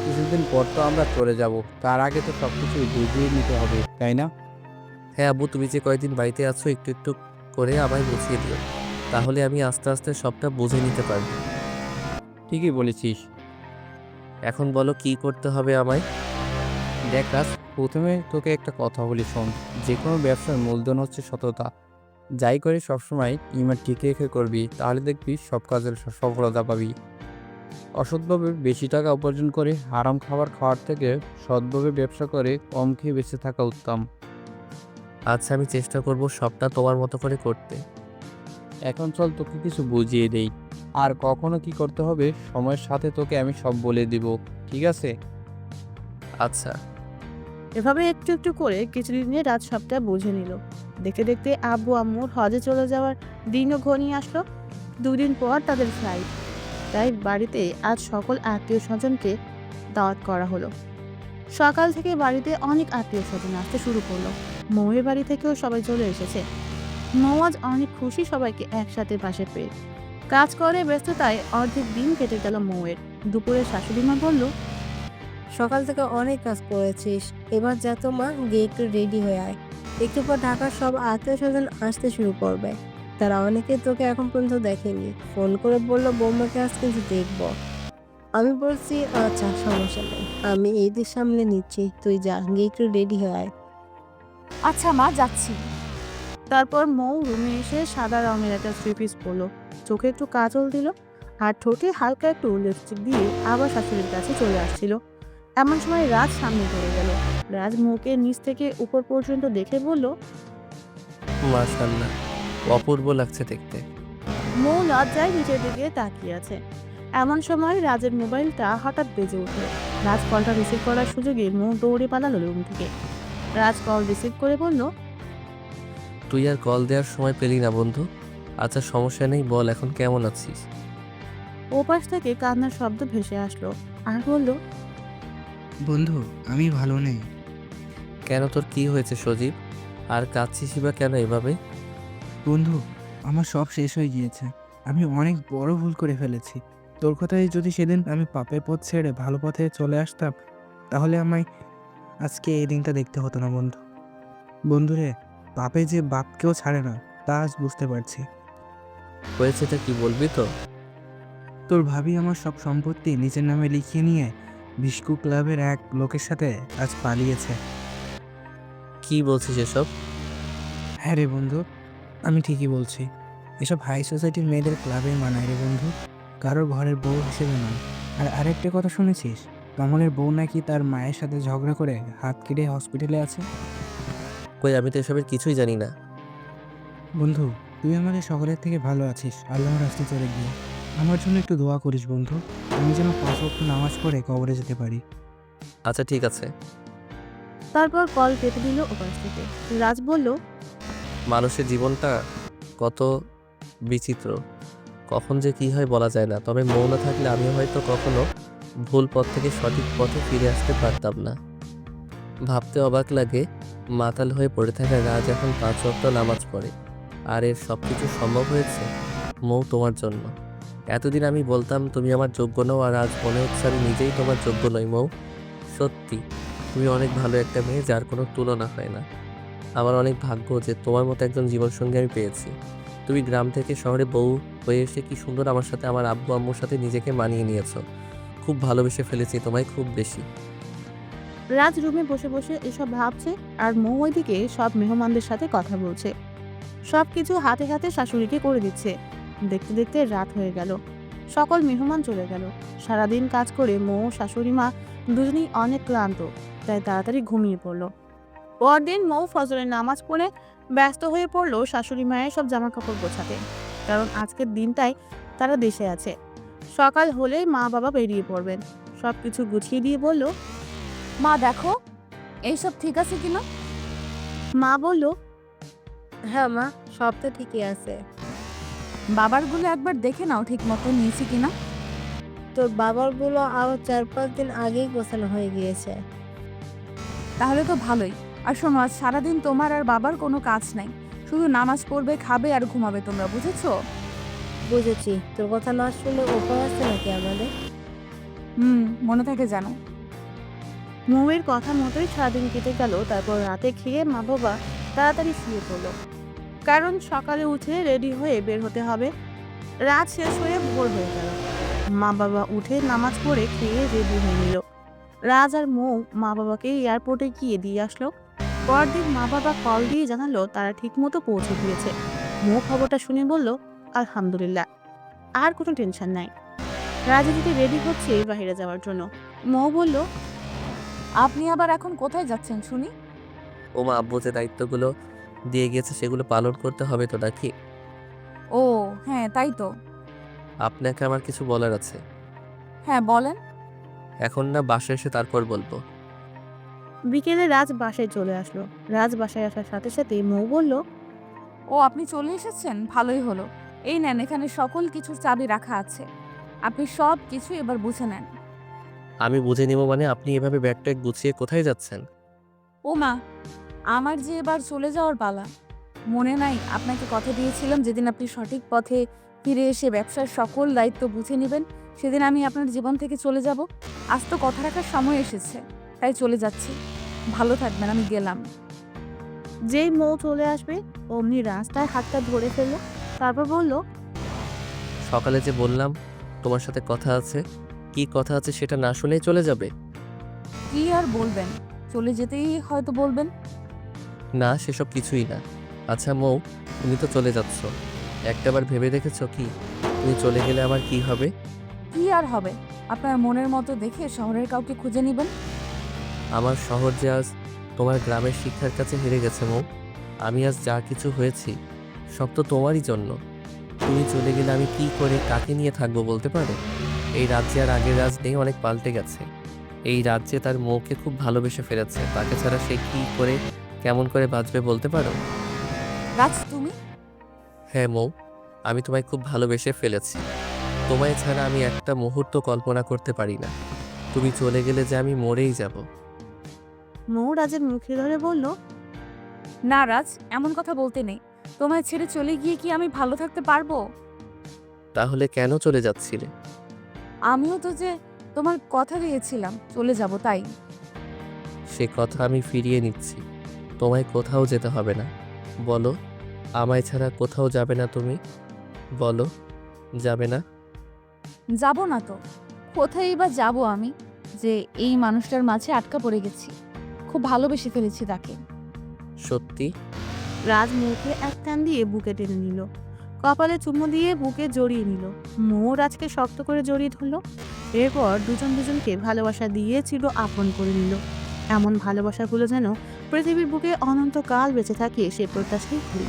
কিছুদিন পর তো আমরা চলে যাব, তার আগে তো সব কিছু বুঝিয়ে নিতে হবে, তাই না? হ্যাঁ আব্বু, তুমি যে কয়েকদিন বাড়িতে আছো একটু একটু করে আমায় বুঝিয়ে দিও, তাহলে আমি আস্তে আস্তে সবটা বুঝে নিতে পারবো। ঠিকই বলেছিস। এখন বলো কি করতে হবে আমায়? দেখ রাজ, প্রথমে তোকে একটা কথা বলি শোন। যে কোনো ব্যবসার মূলধন হচ্ছে সততা। যাই করে সবসময় ইমান ঠিক রেখে করবি, তাহলে দেখবি সব কাজের সফলতা পাবি। অসৎভাবে বেশি টাকা উপার্জন করে হারাম খাবার খাওয়ার থেকে সৎভাবে ব্যবসা করে কম খেয়ে বেঁচে থাকা উত্তম। আচ্ছা, আমি চেষ্টা করব সবটা তোমার মতো করে করতে। এখন চল তোকে কিছু বুঝিয়ে দেই, আর কখনো কি করতে হবে সময়ের সাথে তোকে আমি সব বলে দিব, ঠিক আছে? আচ্ছা। এভাবে একটু একটু করে কিছুদিনে রাত সবটা বুঝে নিল। দেখতে দেখতে আব্বু আম্মুর হজে চলে যাওয়ার দিনও ঘনিয়ে আসলো। 2 দিন পর তাদের ফ্লাইট। তাই বাড়িতে আজ সকল আত্মীয় স্বজনকে দাওয়াত করা হলো। সকাল থেকে বাড়িতে অনেক আত্মীয় স্বজন আসতে শুরু করলো। মৌয়ের বাড়ি থেকেও সবাই চলে এসেছে। মৌ আজ অনেক খুশি সবাইকে একসাথে পাশে পেয়ে। কাজ করে ব্যস্ততায় অর্ধেক দিন কেটে গেল মৌয়ের। দুপুরে শাশুড়ি মা বলল, সকাল থেকে অনেক কাজ করেছিস, এবার যা তো মা, গিয়ে একটু রেডি হয়ে আয়। একটু পর ঢাকার সব আত্মীয় স্বজন আসতে শুরু করবে। তারা অনেকে তোকে এখন পর্যন্ত দেখেনি, ফোন করে বললো বৌমাকে আজ কিন্তু দেখবো। আমি বলছি আচ্ছা সমস্যা নেই, আমি ঈদের সামলে নিচ্ছি, তুই যা, গিয়ে একটু রেডি হয়ে আয়। আচ্ছা মা, যাচ্ছি। তারপর মৌ রুমে এসে সাদা রঙের একটা থ্রি পিস পরলো, চোখে একটু কাজল দিল, আর ঠোঁটে হালকা একটু লিপস্টিক দিয়ে আবার শাশুড়ির কাছে চলে আসছিল। এমন সময় রাজ সামনে পড়ে গেল। রাজ মৌকে নিচ থেকে উপর পর্যন্ত দেখে বলল, মাশাআল্লাহ, অপূর্ব লাগছে দেখতে। মৌ লজ্জায় নিচের দিকে তাকিয়ে আছে। এমন সময় রাজের মোবাইলটা হঠাৎ বেজে উঠল। রাজ কলটা রিসিভ করার সুযোগে মৌ দৌড়ে পালালো রুম থেকে। রাজ কল রিসিভ করে বলল, তুই আর কল দেওয়ার সময় পেলি না বন্ধু? আচ্ছা সমস্যা নেই, বল এখন কেমন আছিস? ওপাশ থেকে কান্নার শব্দ ভেসে আসলো আর বলল, বন্ধু আমি ভালো নেই। কেন, তোর কি হয়েছে সজীব? আর কাঁদছিসই বা কেন এভাবে? বন্ধু, আমার সব শেষ হয়ে গিয়েছে। আমি অনেক বড় ভুল করে ফেলেছি। তোর কথায় যদি সেদিন আমি পাপের পথ ছেড়ে ভালো পথে চলে আসতাম, তাহলে আমায় আজকে এই দিনটা দেখতে হতো না বন্ধু। বন্ধুরে, পাপে যে বাপকেও ছাড়ে না তা আজ বুঝতে পারছি। হয়েছেটা কি বলবি তো? তোর ভাবি আমার সব সম্পত্তি নিজের নামে লিখিয়ে নিয়ে বিস্কু ক্লাবের এক লোকের সাথে আজ পালিয়েছে। কি বলছিস এসব? হ্যাঁ রে বন্ধু, আমি ঠিকই বলছি। এসব হাই সোসাইটির মেয়েদের ক্লাবে মানায় রে বন্ধু, কারোর ঘরের বউ হিসেবে নয়। আর আরেকটা কথা শুনেছিস, কমলের বউ নাকি তার মায়ের সাথে ঝগড়া করে হাত কেটে হসপিটালে আছে। কই, আমি তো এসবের কিছুই জানি না। বন্ধু, তুই আমাদের সকলের থেকে ভালো আছিস আল্লাহর রাস্তায় চলে গিয়ে। আমার জন্য একটু দোয়া করিস বন্ধু, আমি যেন 5 ওয়াক্ত নামাজ পড়ে কবরে যেতে পারি। আচ্ছা ঠিক আছে। তারপর কল কেটে দিল ওপাশ থেকে। রাজ বলল, মানুষের জীবনটা কত বিচিত্র, কখন যে কি হয় বলা যায় না। তবে মৌ না থাকলে আমিও হয়তো কখনো ভুল পথ থেকে সঠিক পথে ফিরে আসতে পারতাম না। ভাবতে অবাক লাগে, মাতাল হয়ে পড়ে থাকা রাজ এখন 5 ওয়াক্ত নামাজ পড়ে। আর এর সব কিছু সম্ভব হয়েছে মৌ তোমার জন্য। এতদিন আমি বলতাম তুমি আমার যোগ্য নও, আর আজ মনে হচ্ছে আমি নিজেই তোমার যোগ্য নই মৌ। সত্যি তুমি অনেক ভালো একটা মেয়ে, যার কোনো তুলনা হয় না। আমার অনেক ভাগ্য যে তোমার মতো একজন জীবনসঙ্গী আমি পেয়েছি। তুমি গ্রাম থেকে শহরে বউ হয়ে এসে কি সুন্দর আমার সাথে, আমার আব্বু আম্মুর সাথে নিজেকে মানিয়ে নিয়েছো। খুব ভালোবেসে ফেলেছি তোমায়, খুব বেশি। রাজ রুমে বসে বসে এসব ভাবছে আর মৌ ওইদিকে সব মেহমানদের সাথে কথা বলছে। সব কিছু হাতে হাতে শাশুড়িকে করে দিচ্ছে। দেখতে দেখতে রাত হয়ে গেল। সকল মেহমান চলে গেল। সারাদিন কাজ করে মৌ শাশুড়ি মা দুজনেই অনেক ক্লান্ত, তাই তাড়াতাড়ি ঘুমিয়ে পড়ল। পরদিন মৌ ফজরের নামাজ পড়ে ব্যস্ত হয়ে পড়ল শাশুড়ি মায়ের সব জামা কাপড় গোছাতে, কারণ আজকের দিনটাই তারা দেশে আছে। সকাল হলেই মা বাবা বেরিয়ে পড়বেন। সব কিছু গুছিয়ে দিয়ে বলল, মা দেখো এইসব ঠিক আছে কিনা। মা বলল, হ্যাঁ মা, সব তো ঠিকই আছে। বাবারগুলো একবার দেখে নাও ঠিক মতো নিয়েছি কিনা। তোর বাবারগুলো আরো 4-5 দিন আগেই গোছানো হয়ে গিয়েছে। তাহলে তো ভালোই। আর শোনো, আজ সারাদিন তোমার আর বাবার কোনো কাজ নাই, শুধু নামাজ পড়বে, খাবে আর ঘুমাবে, তোমরা বুঝেছো? বুঝেছি, তোর কথা না শুনলে উপায় আছে নাকি আমাদের? মনে থাকে জানো। মৌয়ের কথা মতোই সারাদিন কেটে গেল। তারপর রাতে খেয়ে মা বাবা তাড়াতাড়ি শুয়ে পড়ল, কারণ সকালে উঠে রেডি হয়ে বের হতে হবে। রাত শেষ হয়ে ভোর হয়ে গেল। মা বাবা উঠে নামাজ পড়ে খেয়ে রেডি হয়ে নিল। রাজ আর মৌ মা বাবাকে এয়ারপোর্টে গিয়ে দিয়ে আসলো। পরদিন মা বাবা কল দিয়ে জানালো তারা ঠিক মতো পৌঁছে দিয়েছে। মৌ খবরটা শুনে বলল, আলহামদুলিল্লাহ, আর কোনো টেনশন নাই। রাজা দিদি রেডি হচ্ছে বাইরে যাওয়ার জন্য। মৌ বলল, আপনি আবার এখন কোথায় যাচ্ছেন শুনি? ওমা, আব্বু যে দায়িত্বগুলো দিয়ে গেছে সেগুলো পালন করতে হবে তো নাকি? ও হ্যাঁ, তাই তো। আপনাকে আমার কিছু বলার আছে। হ্যাঁ বলেন। এখন না, বাসায় এসে তারপর বলবো। বিকেলে রাজ বাসায় চলে আসলো। রাজ বাসায় আসার সাথে সাথে মৌ বলল, ও আপনি চলে এসেছেন, ভালোই হলো। এই নেন, এখানে সকল কিছুর চাবি রাখা আছে। আপনি সব কিছু এবার বুঝে নেন। আমি বুঝে নিব মানে? আপনি এভাবে ব্যাগ ট্যাগ গুছিয়ে কোথায় যাচ্ছেন? ও মা, আমার যে এবার চলে যাওয়ার পালা। মনে নাই আপনাকে কথা দিয়েছিলাম, যেদিন আপনি সঠিক পথে ফিরে এসে ব্যবসার সকল দায়িত্ব বুঝে নেবেন সেদিন আমি আপনার জীবন থেকে চলে যাব। আজ তো কথা রাখার সময় এসেছে, তাই চলে যাচ্ছি। ভালো থাকবেন, আমি গেলাম। যেই মৌ চলে আসবে অমনি রাস্তায় হাতটা ধরে ফেললো। তারপর বলল, সকালে যে বললাম তোমার সাথে কথা আছে, কি কথা আছে সেটা না শুনেই চলে যাবে? কি আর বলবেন, চলে যেতেই হয়তো বলবেন। না, সেসব কিছুই না। আচ্ছা মৌ, তুমি তো চলে যাচ্ছ, একটাবার ভেবে দেখেছো কি তুমি চলে গেলে আমার কি হবে? কি আর হবে, আপনার মনের মতো দেখে শহরের কাউকে খুঁজে নেবেন। আমার শহর যে আজ তোমার গ্রামের শিক্ষার কাছে হেরে গেছে মৌ। আমি আজ যা কিছু হয়েছি সব তো তোমারই জন্য। তুমি চলে গেলে আমি কি করে কাকে নিয়ে থাকবো বলতে পারো? এই রাজ্যে আর আগের রাজ নেই, অনেক পাল্টে গেছে। এই রাজ্যে তার মৌকে খুব ভালোবেসে ফেলেছে, তাকে ছাড়া সে কি করে কেমন করে বাঁচবে বলতে পারো? রাজ তুমি? হ্যাঁ মৌ, আমি তোমায় খুব ভালোবেসে ফেলেছি। তোমায় ছাড়া আমি একটা মুহূর্ত কল্পনা করতে পারি না। তুমি চলে গেলে যে আমি মরেই যাব। মৌ রাজের মুখে ধরে বলল, না রাজ, এমন কথা বলতে নেই। তোমায় ছেড়ে চলে গিয়ে কি আমি ভালো থাকতে পারবো? তাহলে কেন চলে যাচ্ছিলে? আমিও তো যে তোমার কথা দিয়েছিলাম চলে যাব, তাই। সে কথা আমি ফিরিয়ে নিচ্ছি। তোমায় কোথাও যেতে হবে না। বলো, আমায় ছাড়া কোথাও যাবে না তুমি? বলো, যাবে না? যাব না তো কোথায় বা যাব আমি, যে এই মানুষটার মাঝে আটকা পড়ে গেছি। খুব ভালোবেসে ফেলেছি তাকে। সত্যি? রাজ মুখে এক টান দিয়ে বুকে টেনে নিল, কপালে চুমু দিয়ে বুকে জড়িয়ে নিল। মৌ রাজকে শক্ত করে জড়িয়ে ধরল। এরপর দুজন দুজনকে ভালোবাসা দিয়ে চির আপন করে নিল। এমন ভালোবাসাগুলো যেন পৃথিবীর বুকে অনন্তকাল বেঁচে থাকে সে প্রত্যাশাই করি।